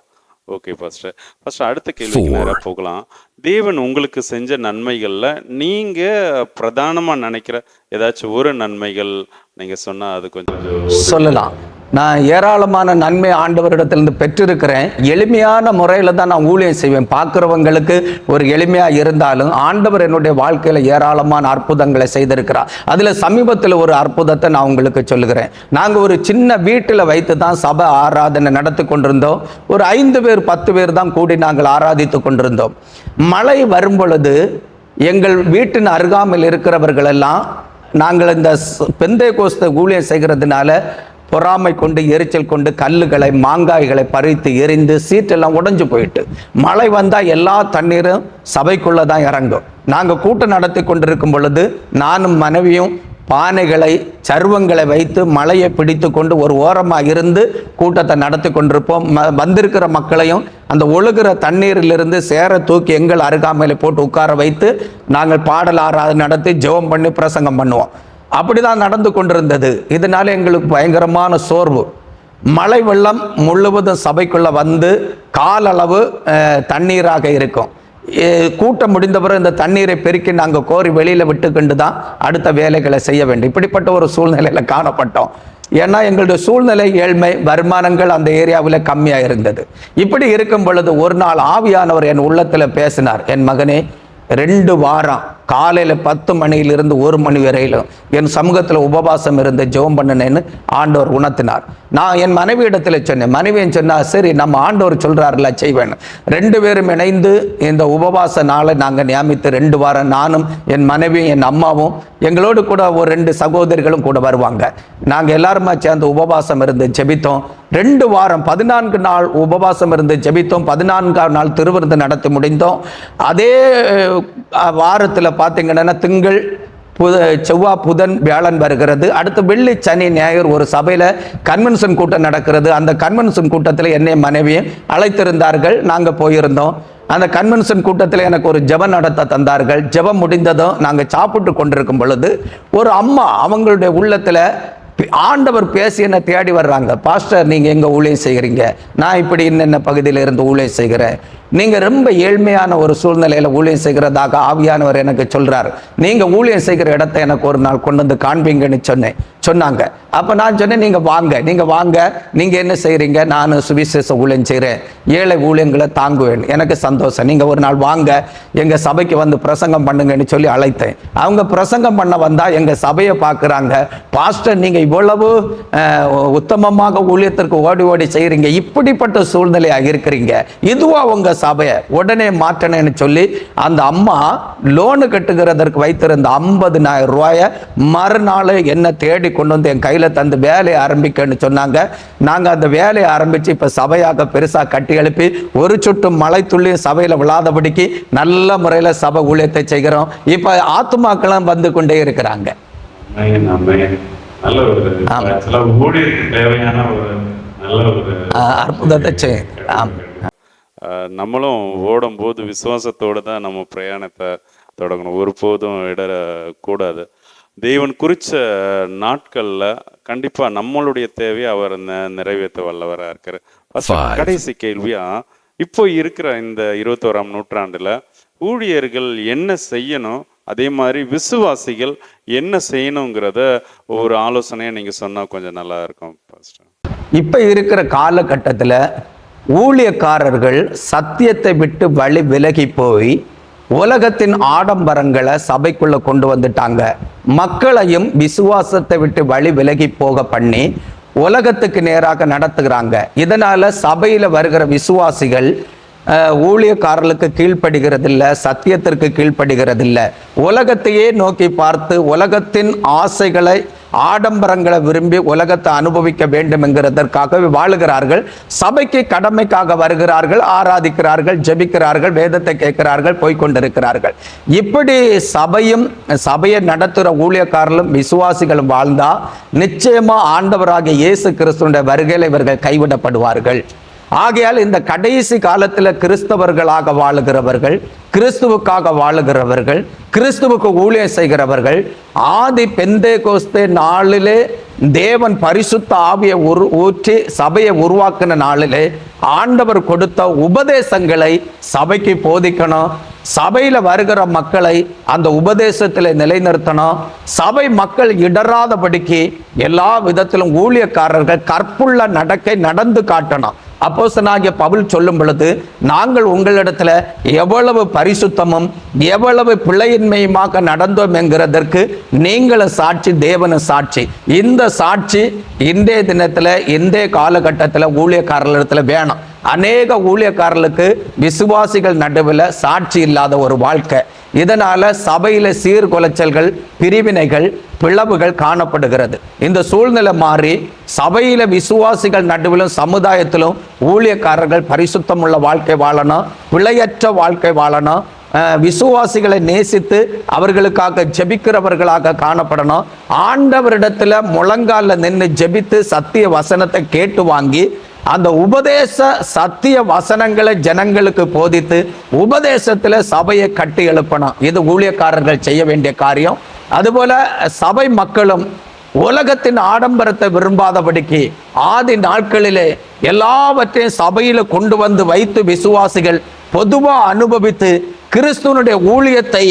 A: Okay pastor. ஃபர்ஸ்ட் அடுத்த கேள்விக்கு நேராக போகலாம். தேவன் உங்களுக்கு செஞ்ச நன்மைகள்ல நீங்க பிரதானமா நினைக்கிற ஏதாச்சும் ஒரு நன்மைகள் நீங்க சொன்னா அது கொஞ்சம்
B: சொல்லலாம். நான் ஏராளமான நன்மை ஆண்டவரிடத்திலிருந்து பெற்றிருக்கிறேன். எளிமையான முறையில் தான் நான் ஊழியம் செய்வேன். பார்க்குறவங்களுக்கு ஒரு எளிமையாக இருந்தாலும் ஆண்டவர் என்னுடைய வாழ்க்கையில் ஏராளமான அற்புதங்களை செய்திருக்கிறார். அதில் சமீபத்தில் ஒரு அற்புதத்தை நான் உங்களுக்கு சொல்லுகிறேன். நாங்கள் ஒரு சின்ன வீட்டில் வைத்து தான் சபை ஆராதனை நடத்தி கொண்டிருந்தோம். ஒரு 5 பேர் 10 பேர் தான் கூடி நாங்கள் ஆராதித்து கொண்டிருந்தோம். மழை வரும் பொழுது எங்கள் வீட்டின் அருகாமையில் இருக்கிறவர்கள் எல்லாம் நாங்கள் இந்த பெந்தேகோஸ்து ஊழியம் செய்கிறதுனால பொறாமை கொண்டு எரிச்சல் கொண்டு கல்லுகளை மாங்காய்களை பறித்து எரிந்து சீட்டெல்லாம் உடைஞ்சு போயிட்டு மழை வந்தால் எல்லா தண்ணீரும் சபைக்குள்ளே தான் இறங்கும். நாங்கள் கூட்டம் நடத்தி கொண்டிருக்கும் பொழுது நானும் மனைவியும் பானைகளை சர்வங்களை வைத்து மழையை பிடித்து கொண்டு ஒரு ஓரமாக இருந்து கூட்டத்தை நடத்தி கொண்டிருப்போம். வந்திருக்கிற மக்களையும் அந்த ஒழுகிற தண்ணீரிலிருந்து சேர தூக்கி எங்கள் அருகாமையில் போட்டு உட்கார வைத்து நாங்கள் பாடல் ஆராதனை நடத்தி ஜெபம் பண்ணி பிரசங்கம் பண்ணுவோம். அப்படிதான் நடந்து கொண்டிருந்தது. இதனால எங்களுக்கு பயங்கரமான சோர்வு. மழை வெள்ளம் முழுவதும் சபைக்குள்ள வந்து காலளவு தண்ணீராக இருக்கும். கூட்டம் முடிந்த பிறகு இந்த தண்ணீரை பெருக்கி நாங்கள் கோரி வெளியில் விட்டுக்கொண்டு தான் அடுத்த வேலைகளை செய்ய வேண்டும். இப்படிப்பட்ட ஒரு சூழ்நிலையில் காணப்பட்டோம். ஏன்னா எங்களுடைய சூழ்நிலை ஏழ்மை, வருமானங்கள் அந்த ஏரியாவில் கம்மியாக இருந்தது. இப்படி இருக்கும் பொழுது ஒரு நாள் ஆவியானவர் என் உள்ளத்தில் பேசினார், என் மகனே 2 வாரம் காலையில் 10 மணியிலிருந்து 1 மணி வரையிலும் என் சமூகத்தில் உபவாசம் இருந்து ஜெபம் பண்ணினேன்னு ஆண்டவர் உணர்த்தினார். நான் என் மனைவி இடத்துல சொன்னேன். மனைவியும் சொன்னா, சரி நம்ம ஆண்டவர் சொல்றாருல செய்வேன். 2 பேரும் இணைந்து இந்த உபவாச நாளை நாங்கள் நியமித்து 2 வாரம் நானும் என் மனைவியும் என் அம்மாவும் எங்களோடு கூட ஒரு 2 சகோதரிகளும் கூட வருவாங்க. நாங்கள் எல்லாருமா சேர்ந்து உபவாசம் இருந்து ஜெபித்தோம். 2 வாரம் 14 நாள் உபவாசம் இருந்து ஜெபித்தோம். 14ஆம் நாள் திருவிருந்து நடத்தி முடிந்தோம். அதே வாரத்தில் பார்த்தீங்கன்னா திங்கள் செவ்வாய் புதன் வியாழன் வருகிறது. அடுத்து வெள்ளி சனி ஞாயிறு ஒரு சபையில் கன்வென்ஷன் கூட்டம் நடக்கிறது. அந்த கன்வென்ஷன் கூட்டத்தில் என்னை மனைவியும் அழைத்திருந்தார்கள். நாங்கள் போயிருந்தோம். அந்த கன்வென்ஷன் கூட்டத்தில் எனக்கு ஒரு ஜெபம் நடத்த தந்தார்கள். ஜெபம் முடிந்ததும் நாங்கள் சாப்பிட்டு கொண்டிருக்கும் பொழுது ஒரு அம்மா அவங்களுடைய உள்ளத்தில் ஆண்டவர் பேசி என்ன தேடி வர்றாங்க. பாஸ்டர், நீங்கள் எங்கே ஊழியம் செய்கிறீங்க? நான் இப்படி இன்னென்ன பகுதியில் இருந்து ஊழியம் செய்கிறேன். நீங்கள் ரொம்ப ஏழ்மையான ஒரு சூழ்நிலையில் ஊழியம் செய்கிறதாக ஆவியானவர் எனக்கு சொல்கிறார். நீங்கள் ஊழியம் செய்கிற இடத்த எனக்கு ஒரு நாள் கொண்டு வந்து காண்பீங்கன்னு சொன்னாங்க. அப்போ நான் சொன்னேன், நீங்கள் வாங்க, நீங்கள் என்ன செய்கிறீங்க? நான் சுவிசேஷ ஊழியம் செய்கிறேன், ஏழை ஊழியங்களை தாங்குவேன், எனக்கு சந்தோஷம், நீங்கள் ஒரு நாள் வாங்க எங்கள் சபைக்கு வந்து பிரசங்கம் பண்ணுங்கன்னு சொல்லி அழைத்தேன். அவங்க பிரசங்கம் பண்ண வந்தால் எங்கள் சபையை பார்க்குறாங்க. பாஸ்டர், நீங்கள் இவ்வளவு உத்தமமாக ஊழியத்திற்கு ஓடி ஓடி செய்கிறீங்க, இப்படிப்பட்ட சூழ்நிலையாக இருக்கிறீங்க, இதுவா உங்கள் சபையை? உடனே மாற்றணும்னு சொல்லி அந்த அம்மா லோனு கட்டுகிறதற்கு வைத்திருந்த 50,000 ரூபாயை மறுநாள் என்ன தேடி கொண்டு வந்து என் கையில் தந்து வேலையை ஆரம்பிக்கன்னு சொன்னாங்க. நாங்கள் அந்த வேலையை ஆரம்பித்து இப்போ சபையாக பெருசாக கட்டி எழுப்பி ஒரு சொட்டு மழை துள்ளியும் சபையில் விழாதபடிக்கு நல்ல முறையில் சபை ஊழியத்தை செய்கிறோம். இப்போ ஆத்துமாக்களும் வந்து கொண்டே இருக்கிறாங்க. அற்புதத்தை செய்யும்.
A: நம்மளும் ஓடும்போது விசுவாசத்தோடு தான் நம்ம பிரயாணத்தை தொடங்கணும். ஒருபோதும் இடக்கூடாது. தேவன் குறித்த நாட்களில் கண்டிப்பாக நம்மளுடைய தேவையை அவர் நிறைவேற்ற வல்லவராக இருக்கார். கடைசி கேள்வியா, இப்போ இருக்கிற இந்த 21ஆம் நூற்றாண்டில் ஊழியர்கள் என்ன செய்யணும், அதே மாதிரி விசுவாசிகள் என்ன செய்யணுங்கிறத ஒரு ஆலோசனையை நீங்கள் சொன்னால் கொஞ்சம் நல்லா இருக்கும் பாஸ்டர்.
B: இப்போ இருக்கிற காலகட்டத்தில் ஊழியக்காரர்கள் சத்தியத்தை விட்டு விலகி போய் உலகத்தின் ஆடம்பரங்களை சபைக்குள்ள கொண்டு வந்துட்டாங்க. மக்களையும் விசுவாசத்தை விட்டு விலகி போக பண்ணி உலகத்துக்கு நேராக நடத்துகிறாங்க. இதனால சபையில வருகிற விசுவாசிகள் ஊழியக்காரர்களுக்கு கீழ்ப்படுகிறதில்லை, சத்தியத்திற்கு கீழ்ப்படுகிறதில்லை. உலகத்தையே நோக்கி பார்த்து உலகத்தின் ஆசைகளை ஆடம்பரங்களை விரும்பி உலகத்தை அனுபவிக்க வேண்டும் என்கிறதற்காகவே வாழுகிறார்கள். சபைக்கு கடமைக்காக வருகிறார்கள், ஆராதிக்கிறார்கள், ஜெபிக்கிறார்கள், வேதத்தை கேட்கிறார்கள், போய்கொண்டிருக்கிறார்கள். இப்படி சபையை நடத்துகிற ஊழியக்காரர்களும் விசுவாசிகளும் வாழ்ந்தா நிச்சயமா ஆண்டவராகிய இயேசு கிறிஸ்துவினுடைய வருகையில் இவர்கள் கைவிடப்படுவார்கள். ஆகையால் இந்த கடைசி காலத்தில் கிறிஸ்தவர்களாக வாழுகிறவர்கள், கிறிஸ்துவுக்காக வாழுகிறவர்கள், கிறிஸ்துவுக்கு ஊழியம் செய்கிறவர்கள், ஆதி பெந்தேகோஸ்தே நாளிலே தேவன் பரிசுத்த ஆவியை ஊற்றி சபையை உருவாக்கின நாளிலே ஆண்டவர் கொடுத்த உபதேசங்களை சபைக்கு போதிக்கணும். சபையில வருகிற மக்களை அந்த உபதேசத்தில் நிலைநிறுத்தணும். சபை மக்கள் இடராதபடிக்கு எல்லா விதத்திலும் ஊழியக்காரர்கள் கற்புள்ள நடக்கை நடந்து காட்டணும். அப்போஸ்தலனாகிய பவுல் சொல்லும் பொழுது, நாங்கள் உங்களிடத்துல எவ்வளவு பரிசுத்தமும் எவ்வளவு பிழையின்மையுமாக நடந்தோம் என்கிறதற்கு நீங்களும் சாட்சி, தேவனும் சாட்சி. இந்த சாட்சி இன்றைய தினத்துல இன்றைய காலகட்டத்தில் ஊழியக்காரர்களிடத்துல வேணும். அநேக ஊழியக்காரர்களுக்கு விசுவாசிகள் நடுவில் சாட்சி இல்லாத ஒரு வாழ்க்கை. இதனால சபையில சீர்குலைச்சல்கள், பிரிவினைகள், பிளவுகள் காணப்படுகிறது. இந்த சூழ்நிலை மாறி சபையில விசுவாசிகள் நடுவிலும் சமுதாயத்திலும் ஊழியக்காரர்கள் பரிசுத்தமுள்ள வாழ்க்கை வாழணும், பிழையற்ற வாழ்க்கை வாழணும். விசுவாசிகளை நேசித்து அவர்களுக்காக ஜெபிக்கிறவர்களாக காணப்படணும். ஆண்டவரிடத்துல முழங்கால நின்று ஜெபித்து சத்திய வசனத்தை கேட்டு வாங்கி அந்த உபதேச சத்திய வசனங்களை ஜனங்களுக்கு போதித்து உபதேசத்துல சபையை கட்டி எழுப்பணும். இது ஊழியக்காரர்கள் செய்ய வேண்டிய காரியம். அதுபோல சபை மக்களும் உலகத்தின் ஆடம்பரத்தை விரும்பாதபடிக்கு ஆதி நாட்களிலே எல்லாவற்றையும் சபையில கொண்டு வந்து வைத்து விசுவாசிகள் பொதுவா அனுபவித்து கிறிஸ்துவனுடைய ஊழியத்தை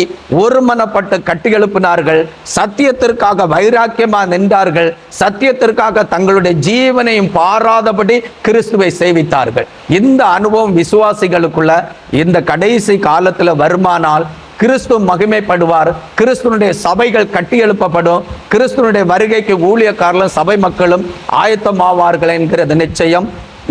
B: ஒருமனப்பட்டு கட்டி எழுப்பினார்கள். சத்தியத்திற்காக வைராக்கியமா நின்றார்கள். சத்தியத்திற்காக தங்களுடைய ஜீவனையும் பாராதபடி கிறிஸ்துவை சேவித்தார்கள். இந்த அனுபவம் விசுவாசிகளுக்குள்ள இந்த கடைசி காலத்துல வருமானால் கிறிஸ்து மகிமைப்படுவார். கிறிஸ்துவனுடைய சபைகள் கட்டி எழுப்பப்படும். கிறிஸ்துவனுடைய வருகைக்கு ஊழியக்காரர்களும் சபை மக்களும் ஆயத்தமாவார்கள் என்கிறது நிச்சயம்.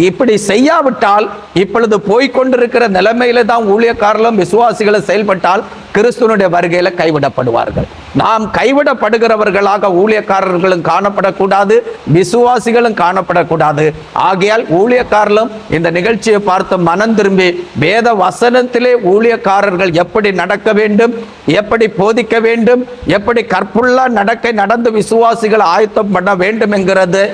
B: இப்படி செய்யாவிட்டால் இப்பொழுது போய்கொண்டிருக்கிற நிலைமையில தான் ஊழியக்காரர்களும் விசுவாசிகளும் செயல்பட்டால் கிறிஸ்துவனுடைய வருகையில கைவிடப்படுவார்கள். நாம் கைவிடப்படுகிறவர்களாக ஊழியக்காரர்களும் காணப்படக்கூடாது, விசுவாசிகளும் காணப்படக்கூடாது. ஆகையால் ஊழியக்காரர்களும் இந்த நிகழ்ச்சியை பார்த்து மனம் திரும்பி வேத வசனத்திலே ஊழியக்காரர்கள் எப்படி நடக்க வேண்டும், எப்படி போதிக்க வேண்டும், எப்படி கற்புள்ள நடக்கை நடந்து விசுவாசிகள் ஆயத்தம் பண்ண வேண்டும் என்கிறது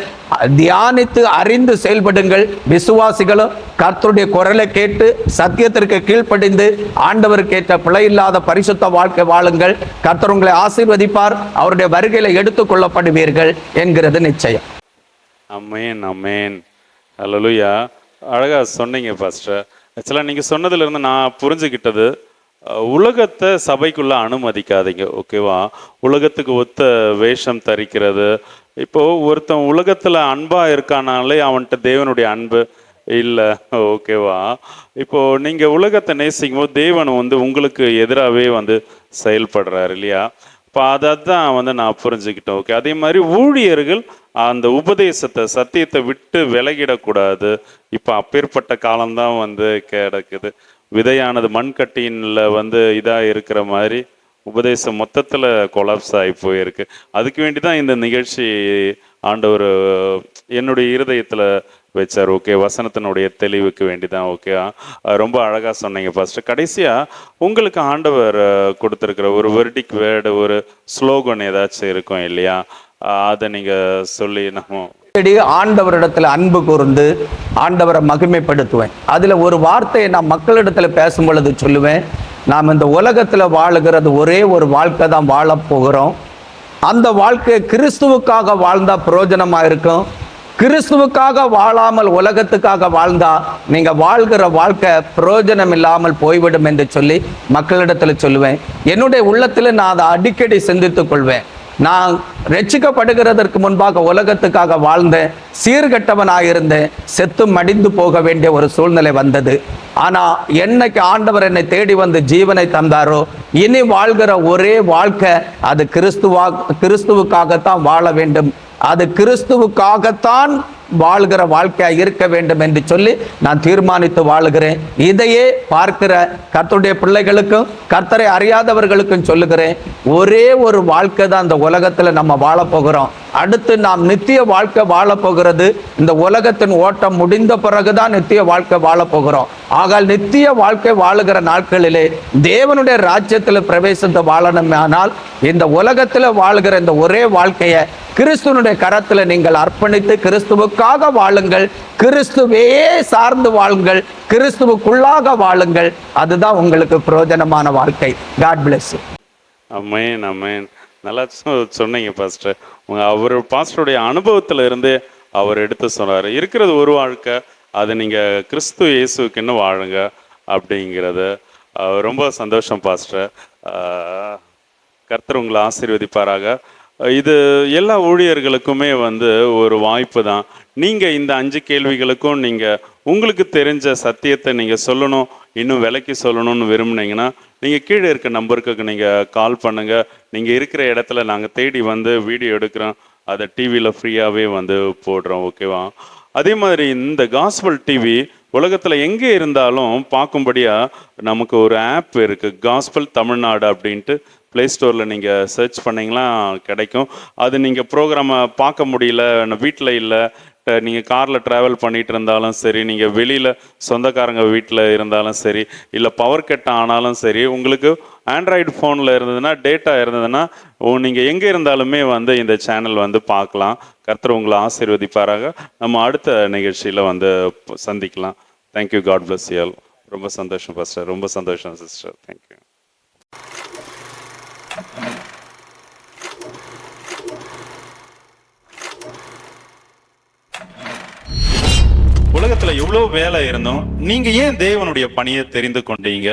B: தியானித்து அறிந்து செயல்படுங்கள். விசுவாசிகளும் கர்த்தருடைய குரலை கேட்டு சத்தியத்திற்கு கீழ்ப்படிந்து ஆண்டவருக்கு ஏற்ற பிழை இல்லாத பரிசுத்த வாழ்க்கை வாழுங்கள். கர்த்தர் உங்களை ஆசீர்வதிப்பார். அவருடைய வருகையில எடுத்துக் கொள்ளப்படுவீர்கள் என்கிறது நிச்சயம்.
A: அமேன் அமேன். ஹல்லேலூயா. அழகா சொன்னீங்க பாஸ்டர். ஆக்சுவலாக நீங்க சொன்னதுல இருந்து நான் புரிஞ்சுக்கிட்டது, உலகத்தை சபைக்குள்ள அனுமதிக்காதீங்க. ஓகேவா? உலகத்துக்கு ஒத்த வேஷம் தரிக்கிறது. இப்போ ஒருத்தன் உலகத்துல அன்பா இருக்கானாலே அவன்கிட்ட தேவனுடைய அன்பு இல்லை. ஓகேவா? இப்போ நீங்க உலகத்தை நேசிக்கும் போது தேவன் உங்களுக்கு எதிராகவே செயல்படுறாரு இல்லையா? இப்போ அதான் நான் புரிஞ்சுக்கிட்டேன். ஓகே, அதே மாதிரி ஊழியர்கள் அந்த உபதேசத்தை சத்தியத்தை விட்டு விலகிடக்கூடாது. இப்போ அப்பேற்பட்ட காலம்தான் கிடக்குது. விதையானது மண்கட்டின்ல இதாக இருக்கிற மாதிரி உபதேசம் மொத்தத்தில் கொலாப்ஸ் ஆகி போயிருக்கு. அதுக்கு வேண்டி தான் இந்த நிகழ்ச்சி ஆண்டவர் என்னுடைய இருதயத்தில் வச்சார். ஓகே, வசனத்தினுடைய தெளிவுக்கு வேண்டி தான். ஓகே, ரொம்ப அழகாக சொன்னீங்க பாஸ்டர். கடைசியாக உங்களுக்கு ஆண்டவர் கொடுத்துருக்கிற ஒரு வெர்டிக் வேர்டு, ஒரு ஸ்லோகன் ஏதாச்சும் இருக்கும் இல்லையா? அதை நீங்கள் சொல்லி நம்ம
B: ஆண்டவரிடத்துல அன்பு கூர்ந்து ஆண்டவரை மகிமைப்படுத்துவேன். அதுல ஒரு வார்த்தையை நான் மக்களிடத்துல பேசும் பொழுது சொல்லுவேன், நாம் இந்த உலகத்துல வாழுகிறது ஒரே ஒரு வாழ்க்கை தான் வாழ போகிறோம். அந்த வாழ்க்கை கிறிஸ்துவுக்காக வாழ்ந்தா பிரயோஜனமா இருக்கும். கிறிஸ்துவுக்காக வாழாமல் உலகத்துக்காக வாழ்ந்தா நீங்க வாழ்கிற வாழ்க்கை பிரயோஜனம் இல்லாமல் போய்விடும் என்று சொல்லி மக்களிடத்துல சொல்லுவேன். என்னுடைய உள்ளத்துல நான் அதை அடிக்கடி சிந்தித்துக் கொள்வேன். நான் ரட்சிக்கப்படுகிறதற்கு முன்பாக உலகத்துக்காக வாழ்ந்தேன், சீர்கெட்டவனாயிருந்தேன், செத்து மடிந்து போக வேண்டிய ஒரு சூழ்நிலை வந்தது. ஆனா என்னைக்கு ஆண்டவர் என்னை தேடி வந்து ஜீவனை தந்தாரோ, இனி வாழ்கிற ஒரே வாழ்க்கை அது கிறிஸ்துவுக்காகத்தான் வாழ வேண்டும், அது கிறிஸ்துவுக்காகத்தான் வாழ்கிற வாழ்க்கையா இருக்க வேண்டும் என்று சொல்லி நான் தீர்மானித்து வாழுகிறேன். இதையே பார்க்கிற கர்த்தருடைய பிள்ளைகளுக்கும் கர்த்தரை அறியாதவர்களுக்கும் சொல்லுகிறேன், ஒரே ஒரு வாழ்க்கை தான் இந்த உலகத்துல நம்ம வாழ போகிறோம். அடுத்து நாம் நித்திய வாழ்க்கை வாழ போகிறது இந்த உலகத்தின் ஓட்டம் முடிந்த பிறகுதான் நித்திய வாழ்க்கை வாழ போகிறோம். ஆகால் நித்திய வாழ்க்கை வாழுகிற நாட்களிலே தேவனுடைய ராஜ்யத்தில் பிரவேசித்து வாழணுமானால் இந்த உலகத்துல வாழ்கிற இந்த ஒரே வாழ்க்கையை கிறிஸ்துவனுடைய கரத்துல நீங்கள் அர்ப்பணித்து கிறிஸ்துவுக்காக வாழுங்கள், கிறிஸ்துவே சார்ந்து வாழுங்கள், கிறிஸ்துவுக்குள்ளாக வாழுங்கள். அதுதான் உங்களுக்கு பிரயோஜனமான வாழ்க்கை. God bless you.
A: Amen amen. நல்லா சொன்னீங்க பாஸ்டர். அவர் பாஸ்டருடைய அனுபவத்துல இருந்து அவர் எடுத்து சொன்னார், இருக்கிறது ஒரு வாழ்க்கை, அது நீங்க கிறிஸ்து இயேசுக்குன்னு வாழுங்க அப்படிங்கிறது. ரொம்ப சந்தோஷம் பாஸ்டர். கர்த்தர் உங்களை ஆசீர்வதிப்பாராக. இது எல்லா ஊழியர்களுக்குமே ஒரு வாய்ப்பு தான். நீங்கள் இந்த 5 கேள்விகளுக்கும் நீங்கள் உங்களுக்கு தெரிஞ்ச சத்தியத்தை நீங்கள் சொல்லணும், இன்னும் விலைக்கு சொல்லணும்னு விரும்புனீங்கன்னா நீங்கள் கீழே இருக்க நம்பருக்கு நீங்கள் கால் பண்ணுங்கள். நீங்கள் இருக்கிற இடத்துல நாங்கள் தேடி வீடியோ எடுக்கிறோம், அதை டிவியில் ஃப்ரீயாகவே போடுறோம். ஓகேவா? அதே மாதிரி இந்த காஸ்பல் டிவி உலகத்தில் எங்கே இருந்தாலும் பார்க்கும்படியாக நமக்கு ஒரு ஆப் இருக்குது, காஸ்பல் தமிழ்நாடு அப்படின்ட்டு. ப்ளே ஸ்டோரில் நீங்கள் சர்ச் பண்ணிங்கன்னா கிடைக்கும். அது நீங்கள் ப்ரோக்ராமை பார்க்க முடியல, வீட்டில் இல்லை, நீங்கள் காரில் ட்ராவல் பண்ணிட்டு இருந்தாலும் சரி, நீங்கள் வெளியில் சொந்தக்காரங்க வீட்டில் இருந்தாலும் சரி, இல்லை பவர் கட் ஆனாலும் சரி, உங்களுக்கு ஆண்ட்ராய்டு ஃபோனில் இருந்ததுன்னா, டேட்டா இருந்ததுன்னா, நீங்கள் எங்கே இருந்தாலுமே வந்து இந்த சேனல் வந்து பார்க்கலாம். கர்த்தர் உங்களை ஆசீர்வதிப்பாராக. நம்ம அடுத்த நிகழ்ச்சியில் வந்து சந்திக்கலாம். Thank you. God bless you all. ரொம்ப சந்தோஷம் பாஸ்டர். ரொம்ப சந்தோஷம் சிஸ்டர். தேங்க்யூ. உலகத்துல எவ்வளவு வேலை இருந்தோம், நீங்க ஏன் தேவனுடைய பணியை தெரிந்து கொண்டீங்க?